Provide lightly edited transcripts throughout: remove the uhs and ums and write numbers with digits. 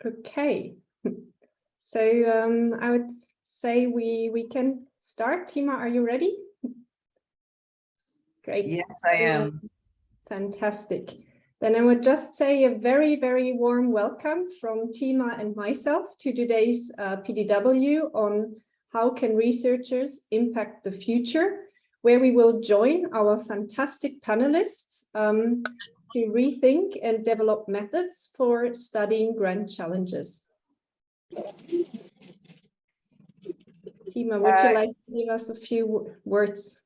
Okay, so I would say we can start. Tima, are you ready? Great. Yes, I am. Fantastic. Then I would just say a very, very warm welcome from Tima and myself to today's PDW on how can researchers impact the future, where we will join our fantastic panelists to rethink and develop methods for studying grand challenges. Tima, would you like to give us a few words?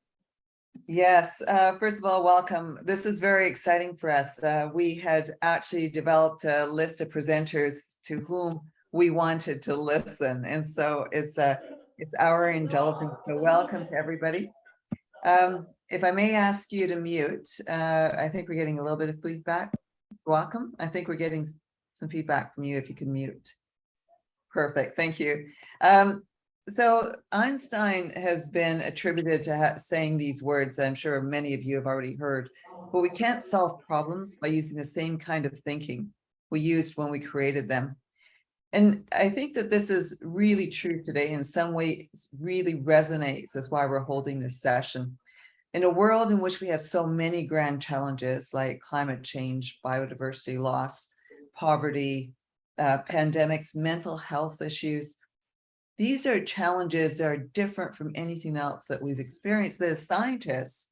Yes, first of all, welcome. This is very exciting for us. We had actually developed a list of presenters to whom we wanted to listen. And so it's our indulgence. So welcome to everybody. If I may ask you to mute, I think we're getting a little bit of feedback. Welcome. I think we're getting some feedback from you if you can mute. Perfect. Thank you. So Einstein has been attributed to saying these words I'm sure many of you have already heard, but we can't solve problems by using the same kind of thinking we used when we created them. And I think that this is really true today. In some ways, really resonates with why we're holding this session. In a world in which we have so many grand challenges like climate change, biodiversity loss, poverty, pandemics, mental health issues, these are challenges that are different from anything else that we've experienced. But as scientists,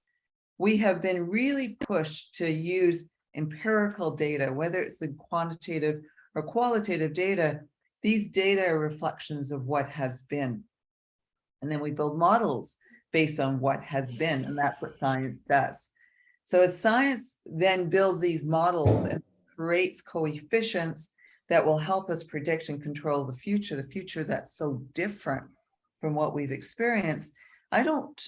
we have been really pushed to use empirical data, whether it's in quantitative or qualitative data. These data are reflections of what has been. And then we build models based on what has been, and that's what science does. So as science then builds these models and creates coefficients that will help us predict and control the future that's so different from what we've experienced. I don't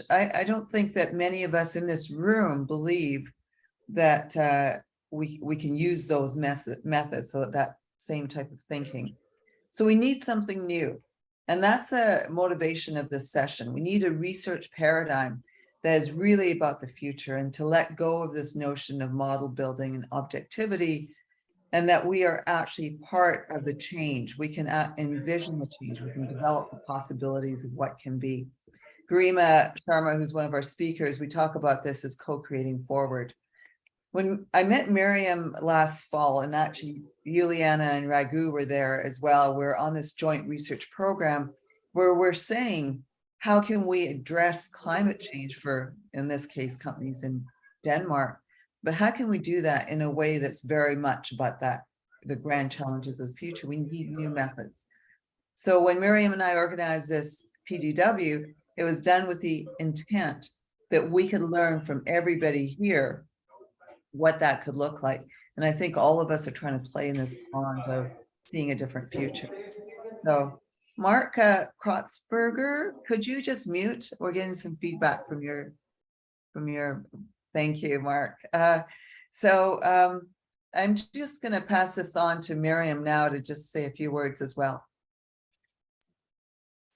think that many of us in this room believe that we can use those methods, so that same type of thinking. So we need something new. And that's a motivation of this session. We need a research paradigm that is really about the future and to let go of this notion of model building and objectivity, and that we are actually part of the change. We can envision the change. We can develop the possibilities of what can be. Garima Sharma, who's one of our speakers, we talk about this as co-creating forward. When I met Miriam last fall, and actually Juliana and Raghu were there as well, we're on this joint research program where we're saying, how can we address climate change for, in this case, companies in Denmark? But how can we do that in a way that's very much about that, the grand challenges of the future? We need new methods. So when Miriam and I organized this PDW, it was done with the intent that we could learn from everybody here what that could look like. And I think all of us are trying to play in this pond of seeing a different future. So Mark Krotzberger, could you just mute? We're getting some feedback from your, thank you, Mark. I'm just going to pass this on to Miriam now to just say a few words as well.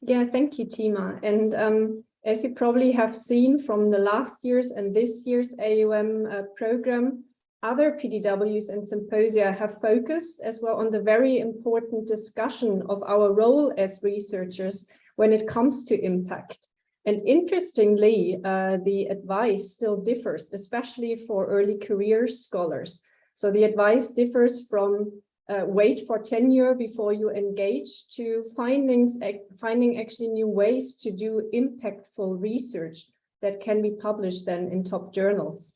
Yeah, thank you, Tima. And as you probably have seen from the last year's and this year's AOM program, other PDWs and symposia have focused as well on the very important discussion of our role as researchers when it comes to impact. And interestingly, the advice still differs, especially for early career scholars. So the advice differs from wait for tenure before you engage to finding actually new ways to do impactful research that can be published then in top journals.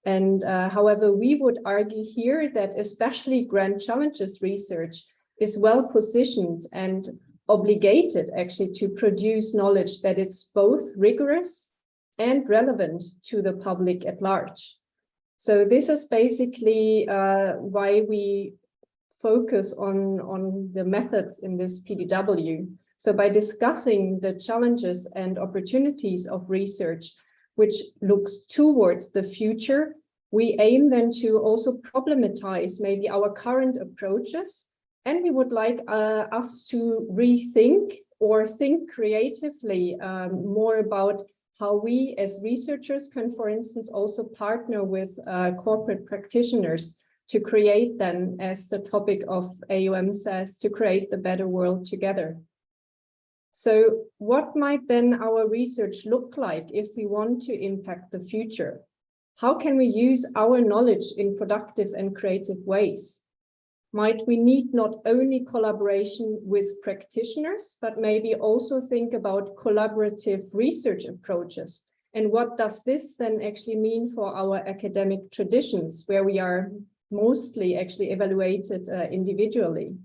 And however, we would argue here that especially grand challenges research is well positioned and obligated actually to produce knowledge that is both rigorous and relevant to the public at large. So this is basically why we focus on the methods in this PDW. So by discussing the challenges and opportunities of research, which looks towards the future, we aim then to also problematize maybe our current approaches. And we would like us to rethink or think creatively more about how we as researchers can, for instance, also partner with corporate practitioners to create then, as the topic of AOM says, to create the better world together. So what might then our research look like if we want to impact the future? How can we use our knowledge in productive and creative ways? Might we need not only collaboration with practitioners, but maybe also think about collaborative research approaches? And what does this then actually mean for our academic traditions, where we are mostly actually evaluated individually?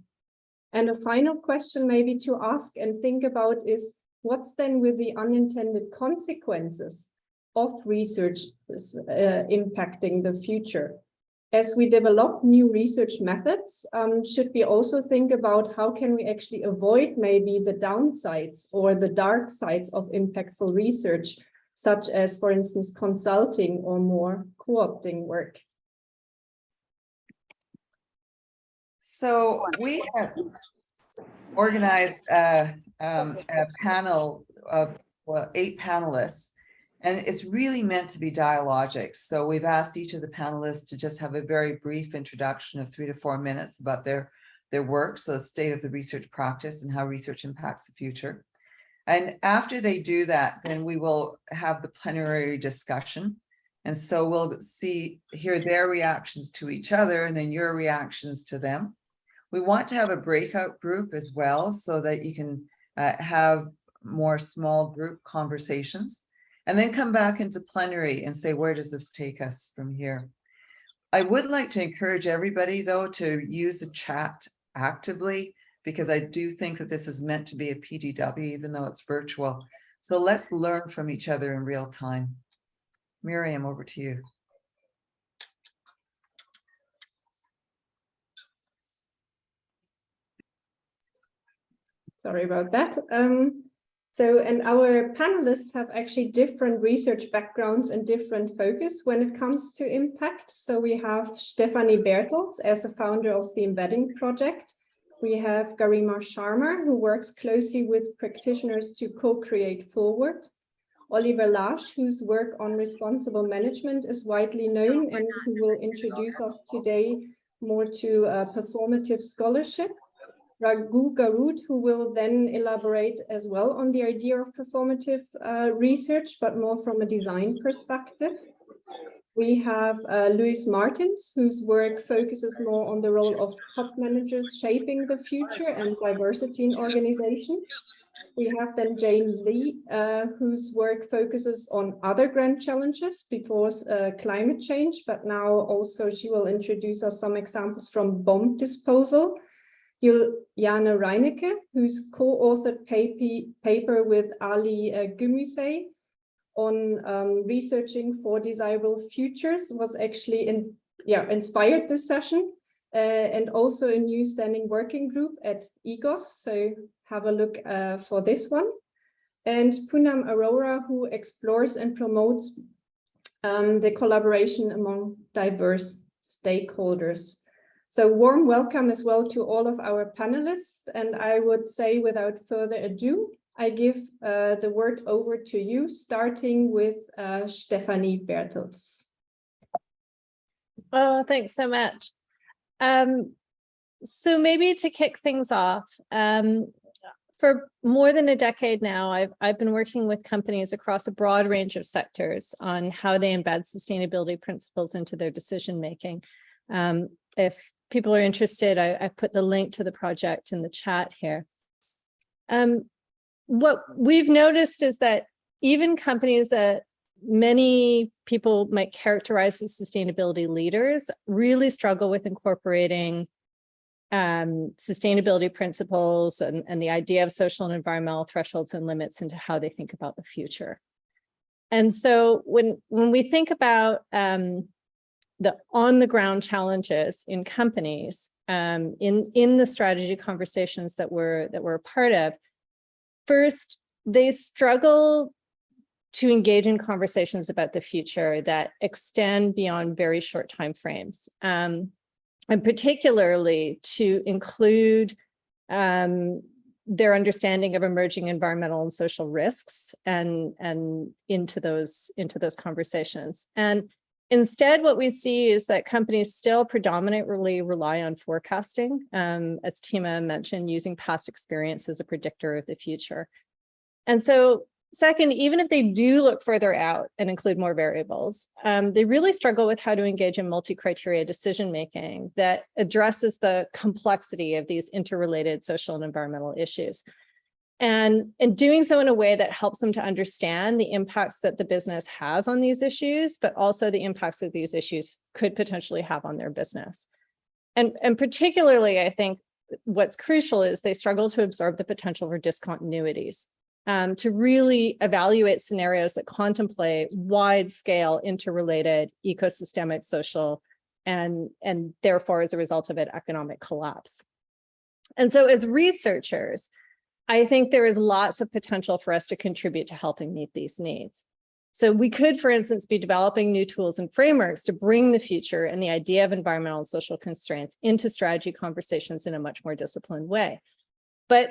And a final question maybe to ask and think about is, what's then with the unintended consequences of research impacting the future? As we develop new research methods, should we also think about how can we actually avoid maybe the downsides or the dark sides of impactful research, such as, for instance, consulting or more co-opting work? So we have organized a panel of 8 panelists, and it's really meant to be dialogic. So we've asked each of the panelists to just have a very brief introduction of 3 to 4 minutes about their work, so the state of the research practice and how research impacts the future. And after they do that, then we will have the plenary discussion. And so we'll hear their reactions to each other and then your reactions to them. We want to have a breakout group as well, so that you can have more small group conversations, and then come back into plenary and say, where does this take us from here? I would like to encourage everybody, though, to use the chat actively, because I do think that this is meant to be a PDW, even though it's virtual. So let's learn from each other in real time. Miriam, over to you. Sorry about that. And our panelists have actually different research backgrounds and different focus when it comes to impact. So we have Stefanie Bertels as a founder of the Embedding Project. We have Garima Sharma, who works closely with practitioners to co-create Forward. Oliver Lasch, whose work on responsible management is widely known and who will introduce us today more to performative scholarship. Raghu Garud, who will then elaborate as well on the idea of performative research, but more from a design perspective. We have Luis Martins, whose work focuses more on the role of top managers shaping the future and diversity in organizations. We have then Jane Lee, whose work focuses on other grand challenges before climate change, but now also she will introduce us some examples from bomb disposal. Juliane Reinecke, whose co-authored paper with Ali Gümüşay on researching for desirable futures was actually inspired this session, and also a new standing working group at EGOS. So have a look for this one. And Poonam Arora, who explores and promotes the collaboration among diverse stakeholders. So warm welcome as well to all of our panelists. And I would say, without further ado, I give the word over to you, starting with Stefanie Bertels. Oh, thanks so much. So maybe to kick things off, for more than a decade now, I've been working with companies across a broad range of sectors on how they embed sustainability principles into their decision making. If people are interested, I put the link to the project in the chat here. What we've noticed is that even companies that many people might characterize as sustainability leaders really struggle with incorporating sustainability principles and the idea of social and environmental thresholds and limits into how they think about the future. And so when we think about the on-the-ground challenges in companies, in the strategy conversations that we're a part of, first, they struggle to engage in conversations about the future that extend beyond very short timeframes, and particularly to include their understanding of emerging environmental and social risks and into those conversations. And Instead, what we see is that companies still predominantly rely on forecasting, as Tima mentioned, using past experience as a predictor of the future. And so second, even if they do look further out and include more variables, they really struggle with how to engage in multi-criteria decision-making that addresses the complexity of these interrelated social and environmental issues. And doing so in a way that helps them to understand the impacts that the business has on these issues, but also the impacts that these issues could potentially have on their business. And particularly, I think what's crucial is they struggle to absorb the potential for discontinuities. To really evaluate scenarios that contemplate wide-scale interrelated ecosystemic, social, and therefore, as a result of it, economic collapse. And so as researchers, I think there is lots of potential for us to contribute to helping meet these needs. So we could, for instance, be developing new tools and frameworks to bring the future and the idea of environmental and social constraints into strategy conversations in a much more disciplined way. But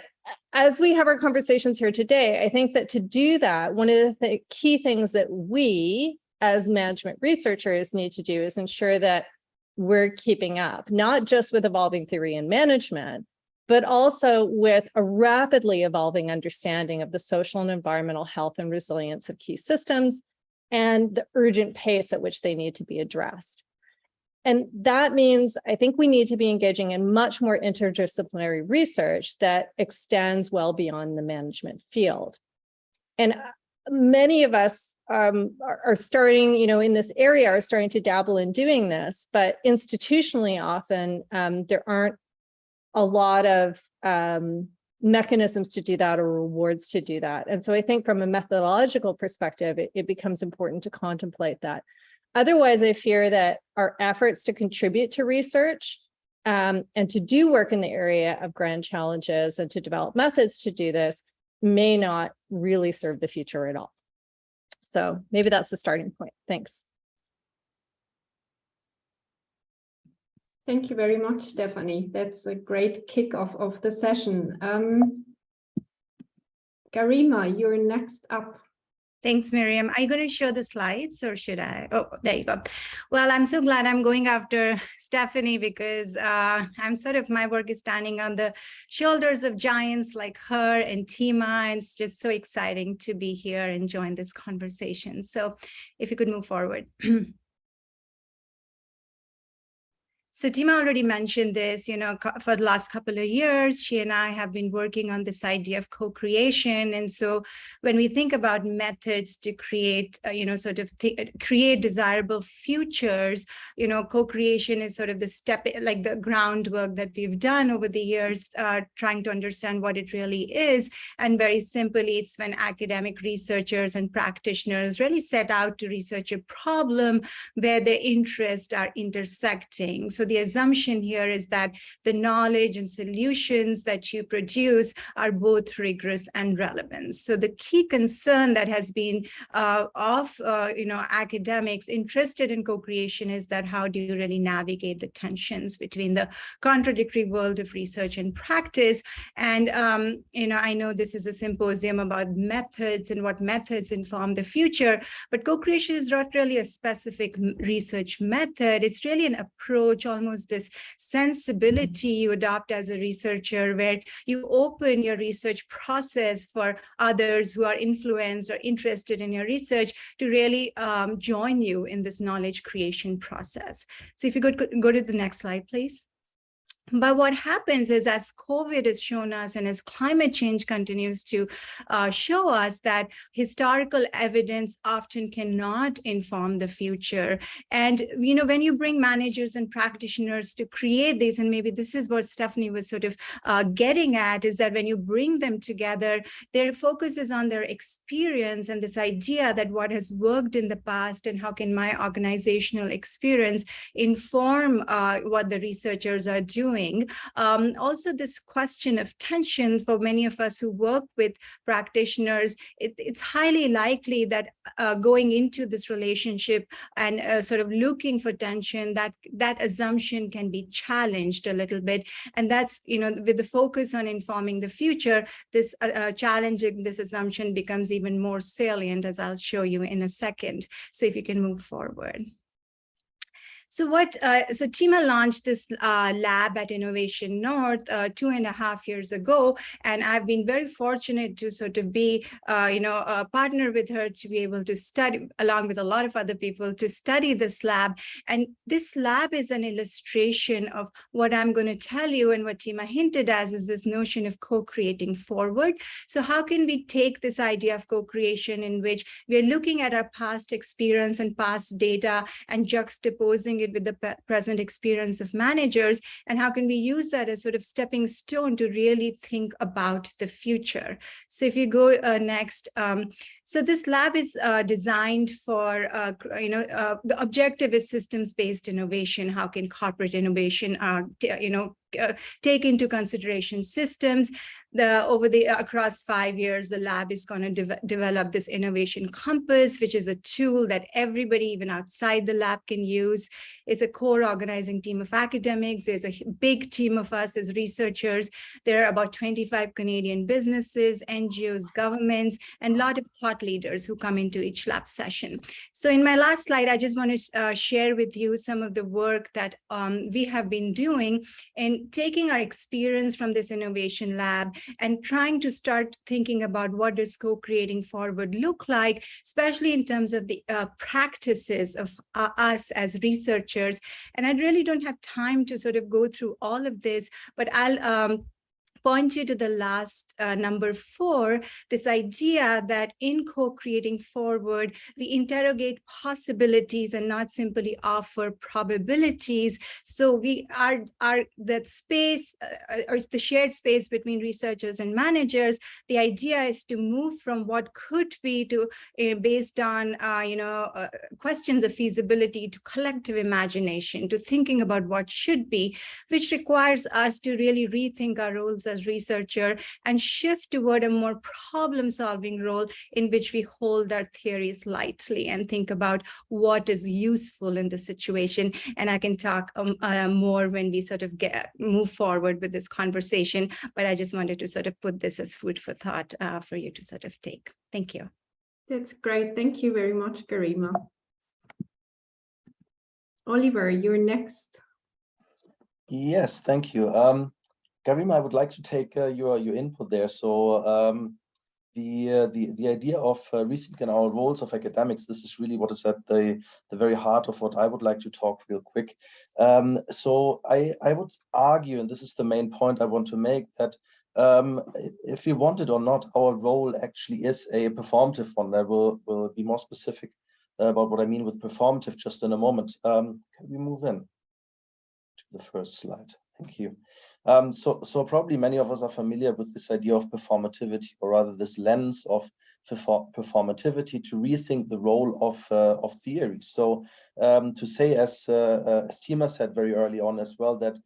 as we have our conversations here today, I think that to do that, one of the key things that we as management researchers need to do is ensure that we're keeping up, not just with evolving theory and management, but also with a rapidly evolving understanding of the social and environmental health and resilience of key systems and the urgent pace at which they need to be addressed. And that means I think we need to be engaging in much more interdisciplinary research that extends well beyond the management field. And many of us are starting, in this area, are starting to dabble in doing this, but institutionally often there aren't a lot of mechanisms to do that or rewards to do that. And so I think from a methodological perspective, it becomes important to contemplate that. Otherwise, I fear that our efforts to contribute to research and to do work in the area of grand challenges and to develop methods to do this may not really serve the future at all. So maybe that's the starting point. Thanks. Thank you very much, Stephanie. That's a great kickoff of the session. Garima, you're next up. Thanks, Miriam. Are you going to show the slides or should I? Oh, there you go. Well, I'm so glad I'm going after Stephanie because my work is standing on the shoulders of giants like her and Tima, and it's just so exciting to be here and join this conversation. So if you could move forward. So Tima already mentioned this, for the last couple of years, she and I have been working on this idea of co-creation. And so when we think about methods to create, create desirable futures, co-creation is sort of the step, like the groundwork that we've done over the years, trying to understand what it really is. And very simply, it's when academic researchers and practitioners really set out to research a problem where their interests are intersecting. So the assumption here is that the knowledge and solutions that you produce are both rigorous and relevant. So the key concern that has been academics interested in co-creation is that how do you really navigate the tensions between the contradictory world of research and practice? And I know this is a symposium about methods and what methods inform the future, but co-creation is not really a specific research method. It's really an approach, almost this sensibility you adopt as a researcher, where you open your research process for others who are influenced or interested in your research to really join you in this knowledge creation process. So if you could go to the next slide, please. But what happens is, as COVID has shown us and as climate change continues to show us, that historical evidence often cannot inform the future. And, when you bring managers and practitioners to create this, and maybe this is what Stephanie was sort of getting at, is that when you bring them together, their focus is on their experience and this idea that what has worked in the past and how can my organizational experience inform what the researchers are doing. Also, this question of tensions for many of us who work with practitioners, it's highly likely that going into this relationship and sort of looking for tension, that assumption can be challenged a little bit. And that's, with the focus on informing the future, this challenging this assumption becomes even more salient, as I'll show you in a second. So if you can move forward. So Tima launched this lab at Innovation North 2.5 years ago, and I've been very fortunate to sort of be, a partner with her to be able to study, along with a lot of other people, to study this lab. And this lab is an illustration of what I'm going to tell you, and what Tima hinted as is this notion of co-creating forward. So how can we take this idea of co-creation, in which we're looking at our past experience and past data and juxtaposing it with the present experience of managers, and how can we use that as sort of stepping stone to really think about the future? So if you go next, so this lab is designed for, the objective is systems-based innovation. How can corporate innovation, take into consideration systems? Across 5 years, the lab is going to develop this innovation compass, which is a tool that everybody, even outside the lab, can use. It's a core organizing team of academics. There's a big team of us as researchers. There are about 25 Canadian businesses, NGOs, governments, and a lot of thought leaders who come into each lab session. So in my last slide, I just want to share with you some of the work that we have been doing in taking our experience from this innovation lab and trying to start thinking about what does co-creating forward look like, especially in terms of the practices of us as researchers. And I really don't have time to sort of go through all of this, but I'll point you to the last number 4, this idea that in co-creating forward, we interrogate possibilities and not simply offer probabilities. So we are that space, or the shared space between researchers and managers. The idea is to move from what could be to based on questions of feasibility, to collective imagination, to thinking about what should be, which requires us to really rethink our roles as researcher and shift toward a more problem-solving role in which we hold our theories lightly and think about what is useful in the situation. And I can talk more when we sort of move forward with this conversation, but I just wanted to sort of put this as food for thought for you to sort of take. Thank you. That's great. Thank you very much, Garima. Oliver, you're next. Yes, thank you. Garima, I would like to take your input there. So the idea of rethinking our roles of academics, this is really what is at the very heart of what I would like to talk real quick. So I would argue, and this is the main point I want to make, that if we want it or not, our role actually is a performative one. I will be more specific about what I mean with performative just in a moment. Can we move in to the first slide? Thank you. So probably many of us are familiar with this idea of performativity, or rather this lens of performativity to rethink the role of theory. So to say, as Tima said very early on as well, that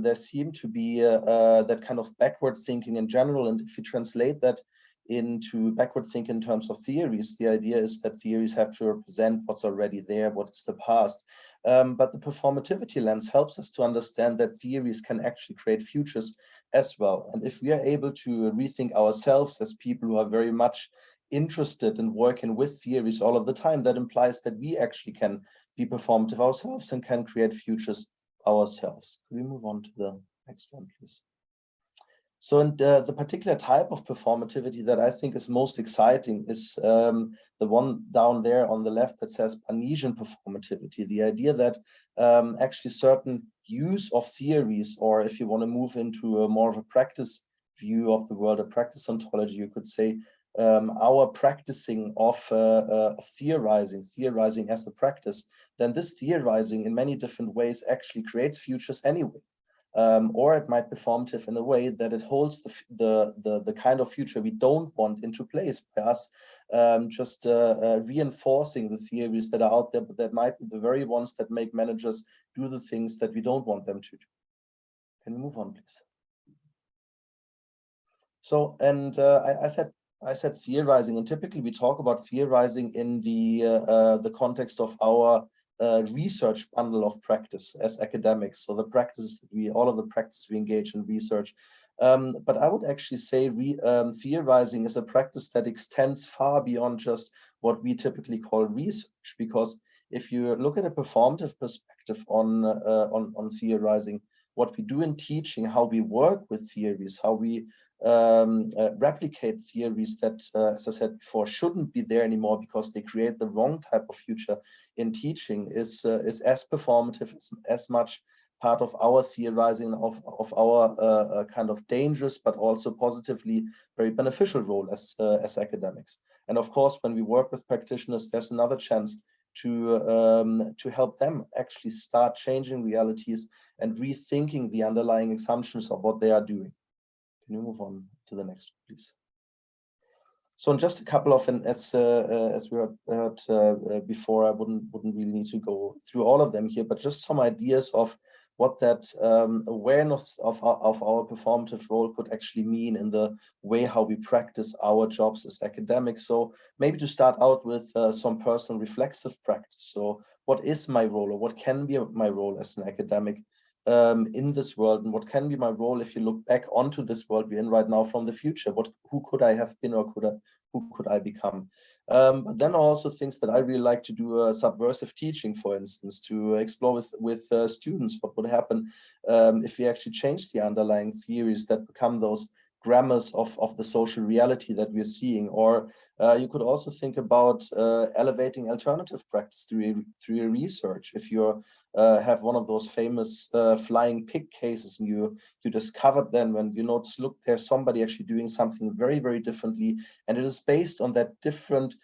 there seemed to be that kind of backward thinking in general. And if you translate that into backward thinking in terms of theories, the idea is that theories have to represent what's already there, what is the past. But the performativity lens helps us to understand that theories can actually create futures as well. And if we are able to rethink ourselves as people who are very much interested in working with theories all of the time, that implies that we actually can be performative ourselves and can create futures ourselves. Can we move on to the next one, please? So, and the particular type of performativity that I think is most exciting is the one down there on the left that says Parnesian performativity, the idea that actually certain use of theories, or if you want to move into a more of a practice view of the world, a practice ontology, you could say, our practicing of theorizing as a practice, then this theorizing in many different ways actually creates futures anyway. Or it might be formative in a way that it holds the kind of future we don't want into place by us just reinforcing the theories that are out there, but that might be the very ones that make managers do the things that we don't want them to do. Can we move on, please? So, and I said theorizing, and typically we talk about theorizing in the context of our research bundle of practice as academics. So the practices that all of the practice we engage in research. But I would actually say theorizing is a practice that extends far beyond just what we typically call research, because if you look at a performative perspective on theorizing, what we do in teaching, how we work with theories, how we replicate theories that, as I said before, shouldn't be there anymore because they create the wrong type of future in teaching, is as performative, as much part of our theorizing, of our kind of dangerous but also positively very beneficial role as academics. And of course, when we work with practitioners, there's another chance to help them actually start changing realities and rethinking the underlying assumptions of what they are doing. Can you move on to the next, please? So in just a couple of, and as we heard before, I wouldn't really need to go through all of them here, but just some ideas of what that awareness of our performative role could actually mean in the way how we practice our jobs as academics. So maybe to start out with some personal reflexive practice. So what is my role, or what can be my role as an academic in this world, and what can be my role if you look back onto this world we're in right now from the future? Who could I have been, or who could I become? But then also things that I really like to do, subversive teaching, for instance, to explore with students what would happen if we actually change the underlying theories that become those grammars of the social reality that we're seeing. Or you could also think about elevating alternative practice through your research. If you're have one of those famous flying pig cases, and you discovered then when you notice, look, there's somebody actually doing something very, very differently, and it is based on that different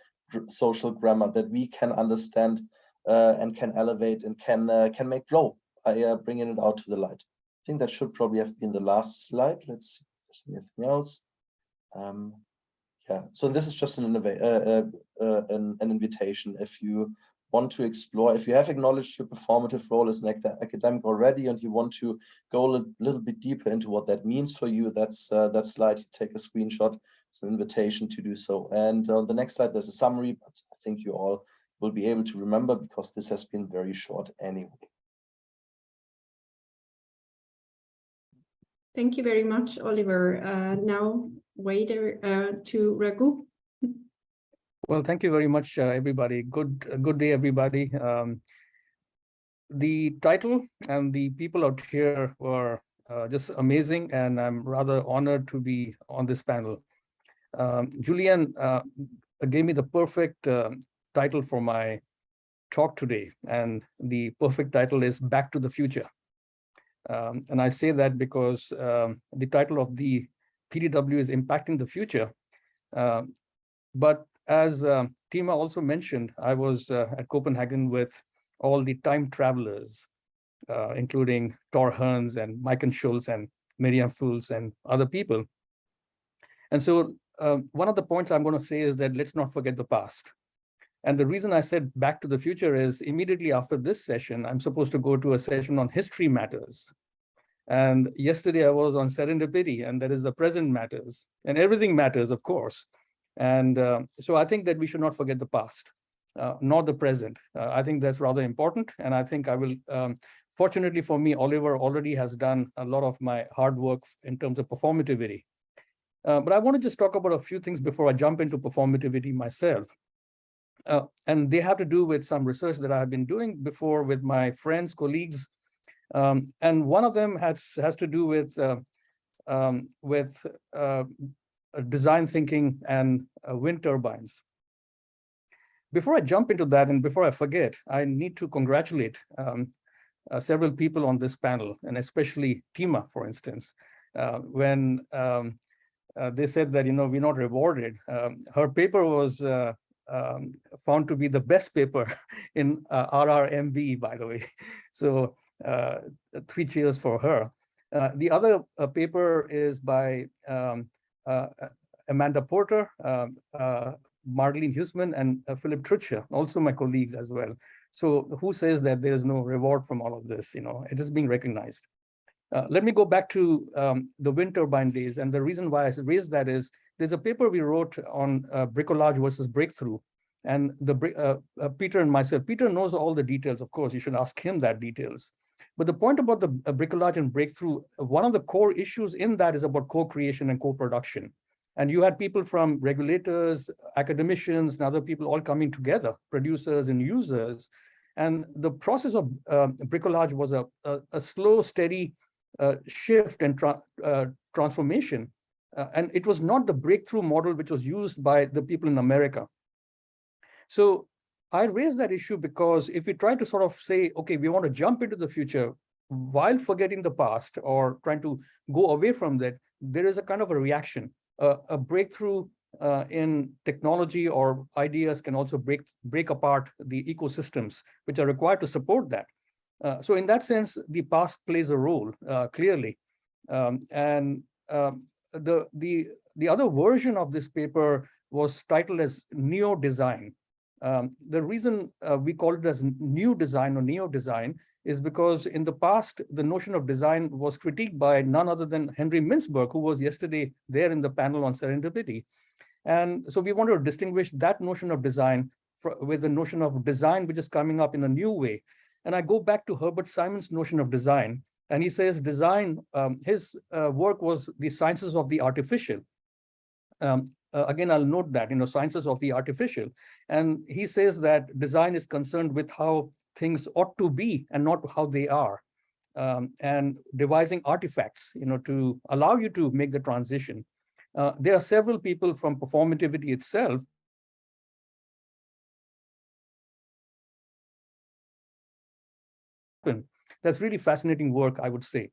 social grammar that we can understand and can elevate and can make grow by bringing it out to the light. I think that should probably have been the last slide. Let's see if there's anything else. Yeah, so this is just an invitation. If you want to explore, if you have acknowledged your performative role as an academic already, and you want to go a little bit deeper into what that means for you, that's that slide, you take a screenshot. It's an invitation to do so. And on the next slide, there's a summary, but I think you all will be able to remember because this has been very short anyway. Thank you very much, Oliver. Now, waiter to Raghu. Well, thank you very much, everybody. Good day, everybody. The title and the people out here were just amazing, and I'm rather honored to be on this panel. Julian gave me the perfect title for my talk today, and the perfect title is Back to the Future. And I say that because the title of the PDW is Impacting the Future. But as Tima also mentioned, I was at Copenhagen with all the time travelers, including Thor Hearns and Maiken Schultz and Miriam Fools and other people. And so one of the points I'm going to say is that let's not forget the past. And the reason I said back to the future is immediately after this session, I'm supposed to go to a session on history matters. And yesterday I was on serendipity, and that is the present matters, and everything matters, of course. And so I think that we should not forget the past, nor the present. I think that's rather important. And I think I will, fortunately for me, Oliver already has done a lot of my hard work in terms of performativity. But I want to just talk about a few things before I jump into performativity myself. And they have to do with some research that I've been doing before with my friends, colleagues. And one of them has to do with design thinking and wind turbines. Before I jump into that, and before I forget, I need to congratulate several people on this panel, and especially Tima, for instance. When they said that, we're not rewarded, her paper was found to be the best paper in RRMB, by the way. So 3 cheers for her. The other paper is by Amanda Porter, Marlene Huisman, and Philip Trutscher, also my colleagues as well. So who says that there is no reward from all of this? It is being recognized. Let me go back to the wind turbine days. And the reason why I raised that is there's a paper we wrote on bricolage versus breakthrough. And Peter and myself, Peter knows all the details, of course, you should ask him that details. But the point about the bricolage and breakthrough, one of the core issues in that is about co-creation and co-production. And you had people from regulators, academicians, and other people all coming together, producers and users, And the process of bricolage was a slow, steady shift and transformation. And it was not the breakthrough model which was used by the people in America. So I raised that issue because if we try to sort of say, okay, we want to jump into the future while forgetting the past or trying to go away from that, there is a kind of a reaction. A breakthrough in technology or ideas can also break apart the ecosystems which are required to support that. So in that sense, the past plays a role, clearly. The other version of this paper was titled as neo-design. The reason we call it as new design or neo-design is because in the past, the notion of design was critiqued by none other than Henry Mintzberg, who was yesterday there in the panel on serendipity. And so we want to distinguish that notion of design with the notion of design, which is coming up in a new way. And I go back to Herbert Simon's notion of design, and he says design, his work was the sciences of the artificial. Again, I'll note that, sciences of the artificial. And he says that design is concerned with how things ought to be and not how they are. And devising artifacts, to allow you to make the transition. There are several people from performativity itself that's really fascinating work, I would say.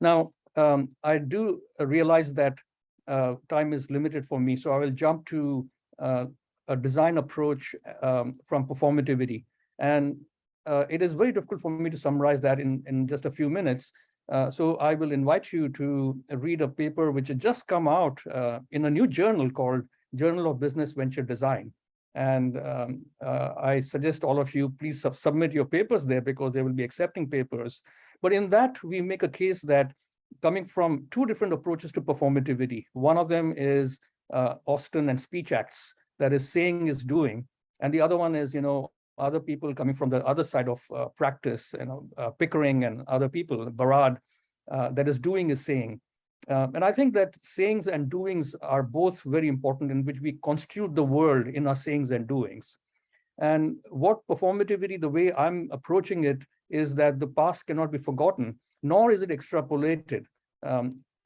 Now, I do realize that time is limited for me, so I will jump to a design approach from performativity. And it is very difficult for me to summarize that in just a few minutes. So I will invite you to read a paper which had just come out in a new journal called Journal of Business Venture Design. And I suggest all of you, please submit your papers there because they will be accepting papers. But in that, we make a case that coming from two different approaches to performativity. One of them is Austin and speech acts, that is saying is doing. And the other one is, other people coming from the other side of practice, Pickering and other people, Barad, that is doing is saying. And I think that sayings and doings are both very important, in which we constitute the world in our sayings and doings. And what performativity, the way I'm approaching it, is that the past cannot be forgotten, nor is it extrapolated.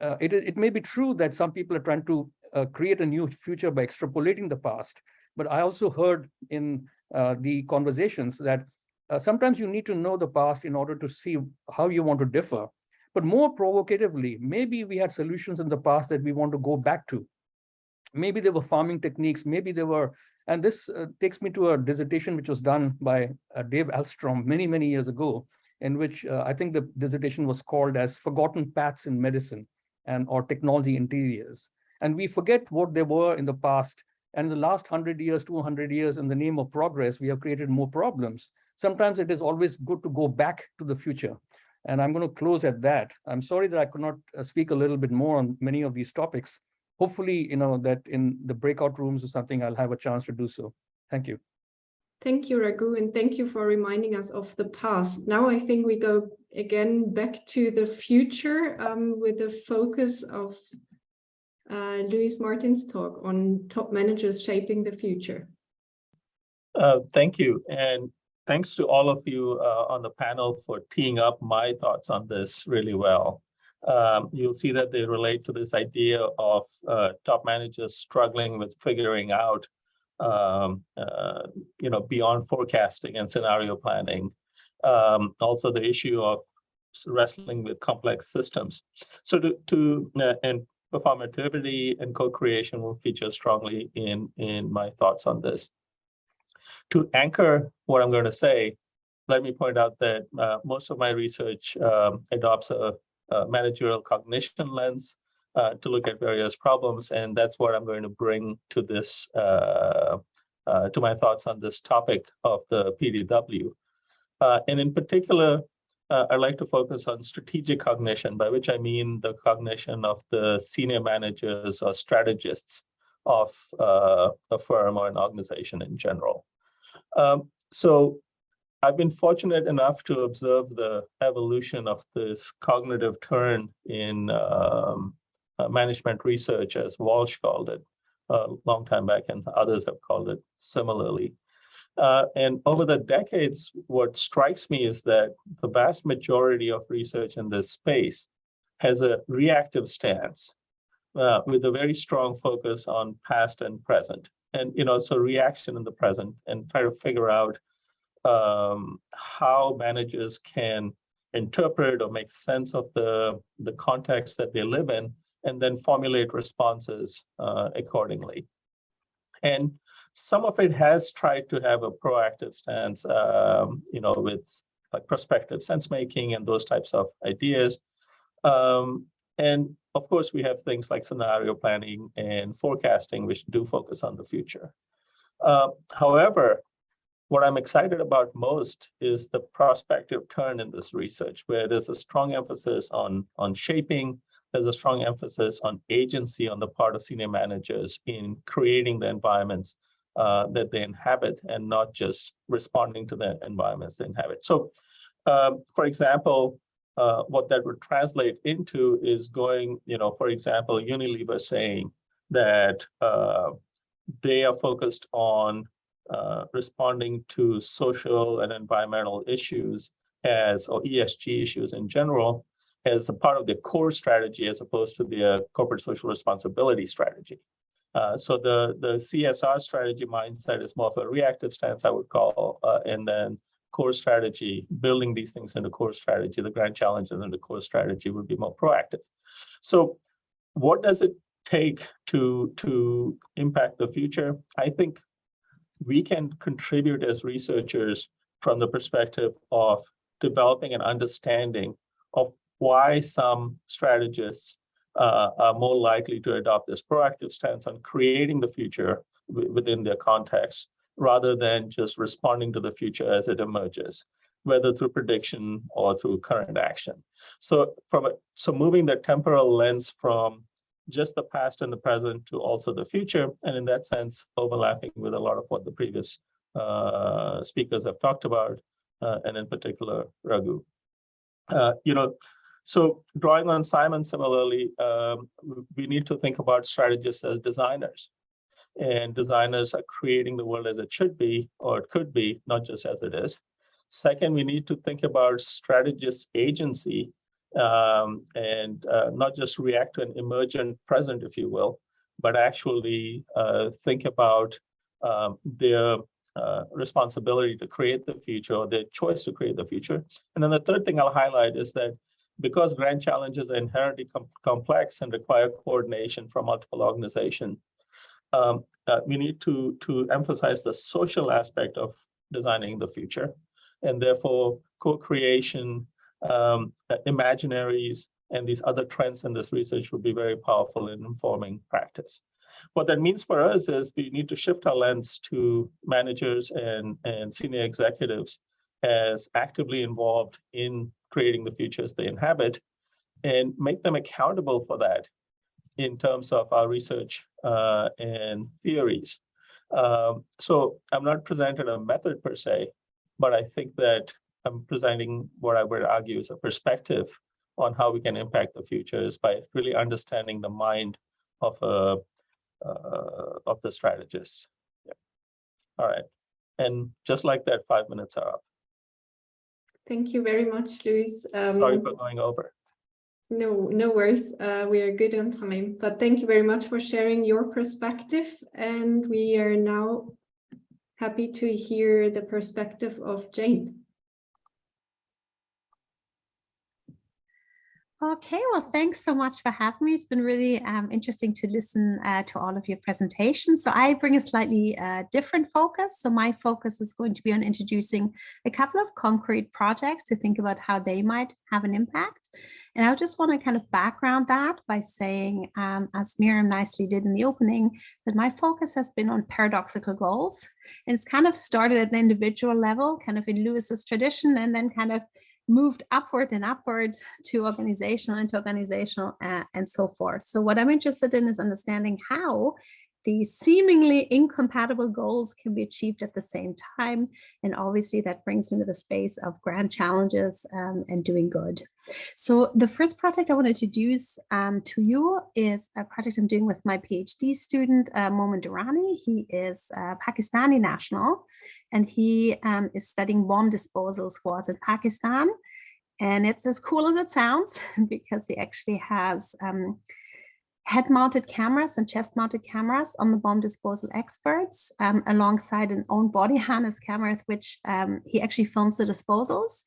It may be true that some people are trying to create a new future by extrapolating the past, but I also heard in the conversations that sometimes you need to know the past in order to see how you want to differ. But more provocatively, maybe we had solutions in the past that we want to go back to. Maybe there were farming techniques, maybe there were, and this takes me to a dissertation which was done by Dave Alstrom many, many years ago, in which I think the dissertation was called as Forgotten Paths in Medicine or Technology Interiors. And we forget what they were in the past. And in the last 100 years, 200 years, in the name of progress, we have created more problems. Sometimes it is always good to go back to the future. And I'm going to close at that. I'm sorry that I could not speak a little bit more on many of these topics. Hopefully, that in the breakout rooms or something, I'll have a chance to do so. Thank you. Thank you, Raghu, and thank you for reminding us of the past. Now I think we go again back to the future with the focus of Luis Martin's talk on top managers shaping the future. Thank you. And thanks to all of you on the panel for teeing up my thoughts on this really well. You'll see that they relate to this idea of top managers struggling with figuring out, beyond forecasting and scenario planning. Also the issue of wrestling with complex systems. So and performativity and co-creation will feature strongly in my thoughts on this. To anchor what I'm going to say, let me point out that most of my research adopts a managerial cognition lens to look at various problems, and that's what I'm going to bring to this, to my thoughts on this topic of the PDW. And in particular, I'd like to focus on strategic cognition, by which I mean the cognition of the senior managers or strategists of a firm or an organization in general. So I've been fortunate enough to observe the evolution of this cognitive turn in management research, as Walsh called it a long time back, and others have called it similarly. And over the decades, what strikes me is that the vast majority of research in this space has a reactive stance with a very strong focus on past and present. And, so reaction in the present, and try to figure out how managers can interpret or make sense of the context that they live in, and then formulate responses accordingly. And some of it has tried to have a proactive stance, with like prospective sense making and those types of ideas. And of course, we have things like scenario planning and forecasting, which do focus on the future. However, what I'm excited about most is the prospective turn in this research, where there's a strong emphasis on shaping. There's a strong emphasis on agency on the part of senior managers in creating the environments that they inhabit, and not just responding to the environments they inhabit. So, for example, what that would translate into is going, for example, Unilever saying that they are focused on responding to social and environmental issues or ESG issues in general, as a part of their core strategy, as opposed to their corporate social responsibility strategy. So the CSR strategy mindset is more of a reactive stance, I would call, and then core strategy, building these things into core strategy, the grand challenges into core strategy would be more proactive. So what does it take to impact the future? I think we can contribute as researchers from the perspective of developing an understanding of why some strategists are more likely to adopt this proactive stance on creating the future within their context, rather than just responding to the future as it emerges, whether through prediction or through current action. So moving the temporal lens from just the past and the present to also the future, and in that sense, overlapping with a lot of what the previous speakers have talked about, and in particular, Raghu. So drawing on Simon similarly, we need to think about strategists as designers. And designers are creating the world as it should be, or it could be, not just as it is. Second, we need to think about strategists' agency, and not just react to an emergent present, if you will, but actually think about their responsibility to create the future, or their choice to create the future. And then the third thing I'll highlight is that because grand challenges are inherently complex and require coordination from multiple organizations, we need to emphasize the social aspect of designing the future, and therefore co-creation, imaginaries, and these other trends in this research will be very powerful in informing practice. What that means for us is we need to shift our lens to managers and senior executives as actively involved in creating the futures they inhabit, and make them accountable for that in terms of our research and theories. So I'm not presenting a method per se, but I think that I'm presenting what I would argue is a perspective on how we can impact the futures by really understanding the mind of the strategists. Yeah. All right. And just like that, 5 minutes are up. Thank you very much, Luis. Sorry for going over. No worries. We are good on time, but thank you very much for sharing your perspective. And we are now happy to hear the perspective of Jane. Okay, well, thanks so much for having me. It's been really interesting to listen to all of your presentations. So I bring a slightly different focus. So my focus is going to be on introducing a couple of concrete projects to think about how they might have an impact. And I just want to kind of background that by saying, as Miriam nicely did in the opening, that my focus has been on paradoxical goals. And it's kind of started at the individual level, kind of in Lewis's tradition, and then kind of moved upward and upward to organizational, interorganizational, and so forth. So what I'm interested in is understanding how these seemingly incompatible goals can be achieved at the same time. And obviously that brings me to the space of grand challenges and doing good. So the first project I want to introduce to you is a project I'm doing with my PhD student, Momin Durrani. He is a Pakistani national, and he is studying bomb disposal squads in Pakistan. And it's as cool as it sounds, because he actually has head-mounted cameras and chest-mounted cameras on the bomb disposal experts, alongside an own body harness camera with which he actually films the disposals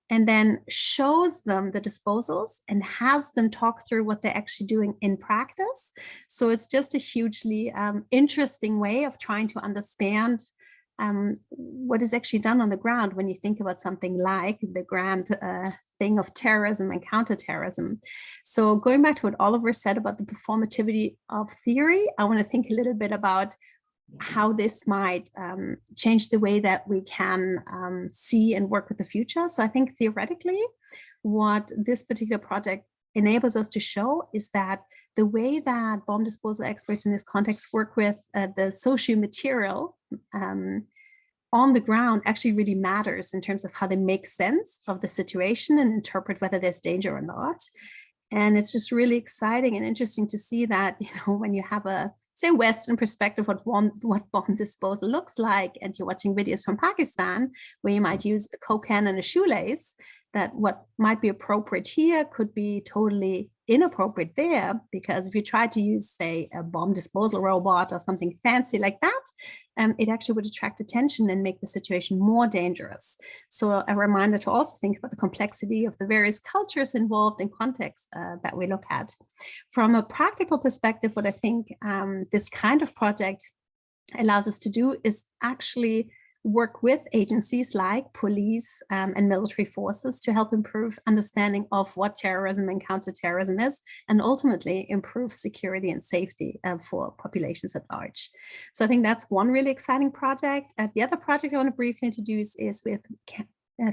and then shows them the disposals and has them talk through what they're actually doing in practice. So it's just a hugely interesting way of trying to understand what is actually done on the ground when you think about something like the grand thing of terrorism and counterterrorism. So going back to what Oliver said about the performativity of theory, I want to think a little bit about how this might change the way that we can see and work with the future. So I think theoretically, what this particular project enables us to show is that the way that bomb disposal experts in this context work with the socio-material on the ground actually really matters in terms of how they make sense of the situation and interpret whether there's danger or not. And it's just really exciting and interesting to see that, you know, when you have a, say, Western perspective of what bomb disposal looks like, and you're watching videos from Pakistan, where you might use a Coke can and a shoelace, that what might be appropriate here could be totally inappropriate there, because if you try to use, say, a bomb disposal robot or something fancy like that, it actually would attract attention and make the situation more dangerous. So a reminder to also think about the complexity of the various cultures involved in context that we look at. From a practical perspective, what I think this kind of project allows us to do is actually work with agencies like police and military forces to help improve understanding of what terrorism and counterterrorism is, and ultimately improve security and safety for populations at large. So I think that's one really exciting project. The other project I want to briefly introduce is with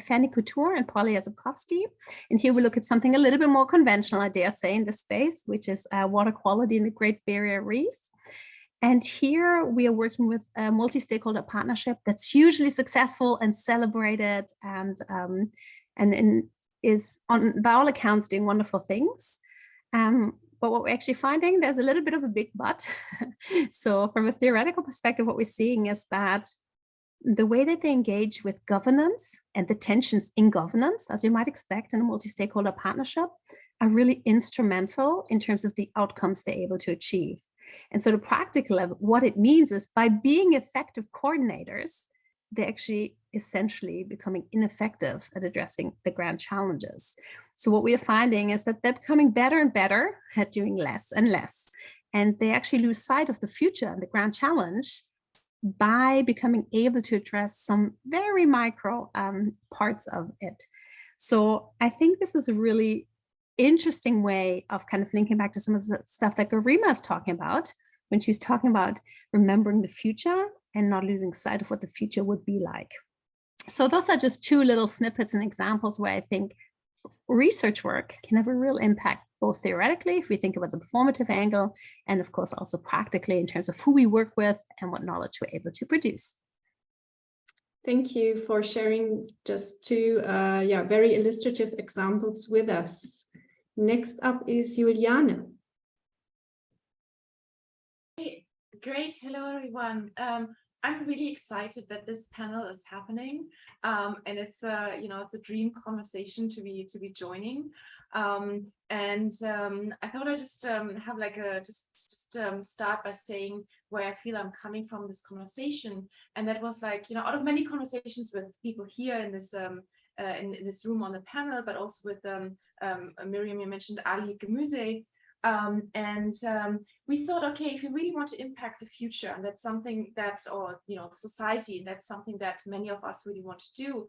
Fanny Couture and Polly Yazubkovsky. And here we look at something a little bit more conventional, I dare say, in this space, which is water quality in the Great Barrier Reef. And here we are working with a multi-stakeholder partnership that's hugely successful and celebrated, and is, by all accounts, doing wonderful things. But what we're actually finding, there's a little bit of a big but. So from a theoretical perspective, what we're seeing is that the way that they engage with governance and the tensions in governance, as you might expect in a multi-stakeholder partnership, are really instrumental in terms of the outcomes they're able to achieve. And so the practical level, what it means is by being effective coordinators, they're actually essentially becoming ineffective at addressing the grand challenges. So what we are finding is that they're becoming better and better at doing less and less. And they actually lose sight of the future and the grand challenge by becoming able to address some very micro parts of it. So I think this is a really interesting way of kind of linking back to some of the stuff that Garima is talking about when she's talking about remembering the future and not losing sight of what the future would be like. So those are just two little snippets and examples where I think research work can have a real impact, both theoretically, if we think about the performative angle, and of course also practically in terms of who we work with and what knowledge we're able to produce. Thank you for sharing just two very illustrative examples with us. Next up is Juliane. Hey, great. Hello, everyone. I'm really excited that this panel is happening, and it's a dream conversation to be joining. I thought I'd just have like a start by saying where I feel I'm coming from this conversation, and that was like, you know, out of many conversations with people here in this room on the panel, but also with Miriam, you mentioned Ali Gemüse. We thought, okay, if we really want to impact the future, and that's something that, or, you know, society, and that's something that many of us really want to do,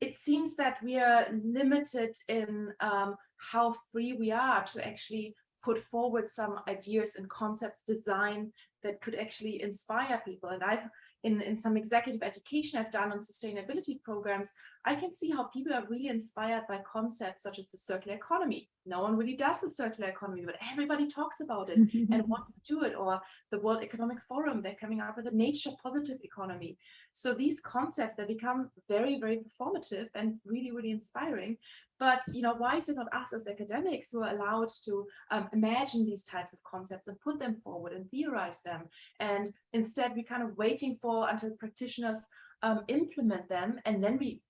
it seems that we are limited in how free we are to actually put forward some ideas and concepts, design that could actually inspire people. And I've, in some executive education I've done on sustainability programs, I can see how people are really inspired by concepts such as the circular economy. No one really does the circular economy, but everybody talks about it and wants to do it. Or the World Economic Forum, they're coming up with a nature positive economy. So these concepts, they become very, very performative and really, really inspiring. But, you know, why is it not us as academics who are allowed to imagine these types of concepts and put them forward and theorize them? And instead, we're kind of waiting for until practitioners implement them, and then we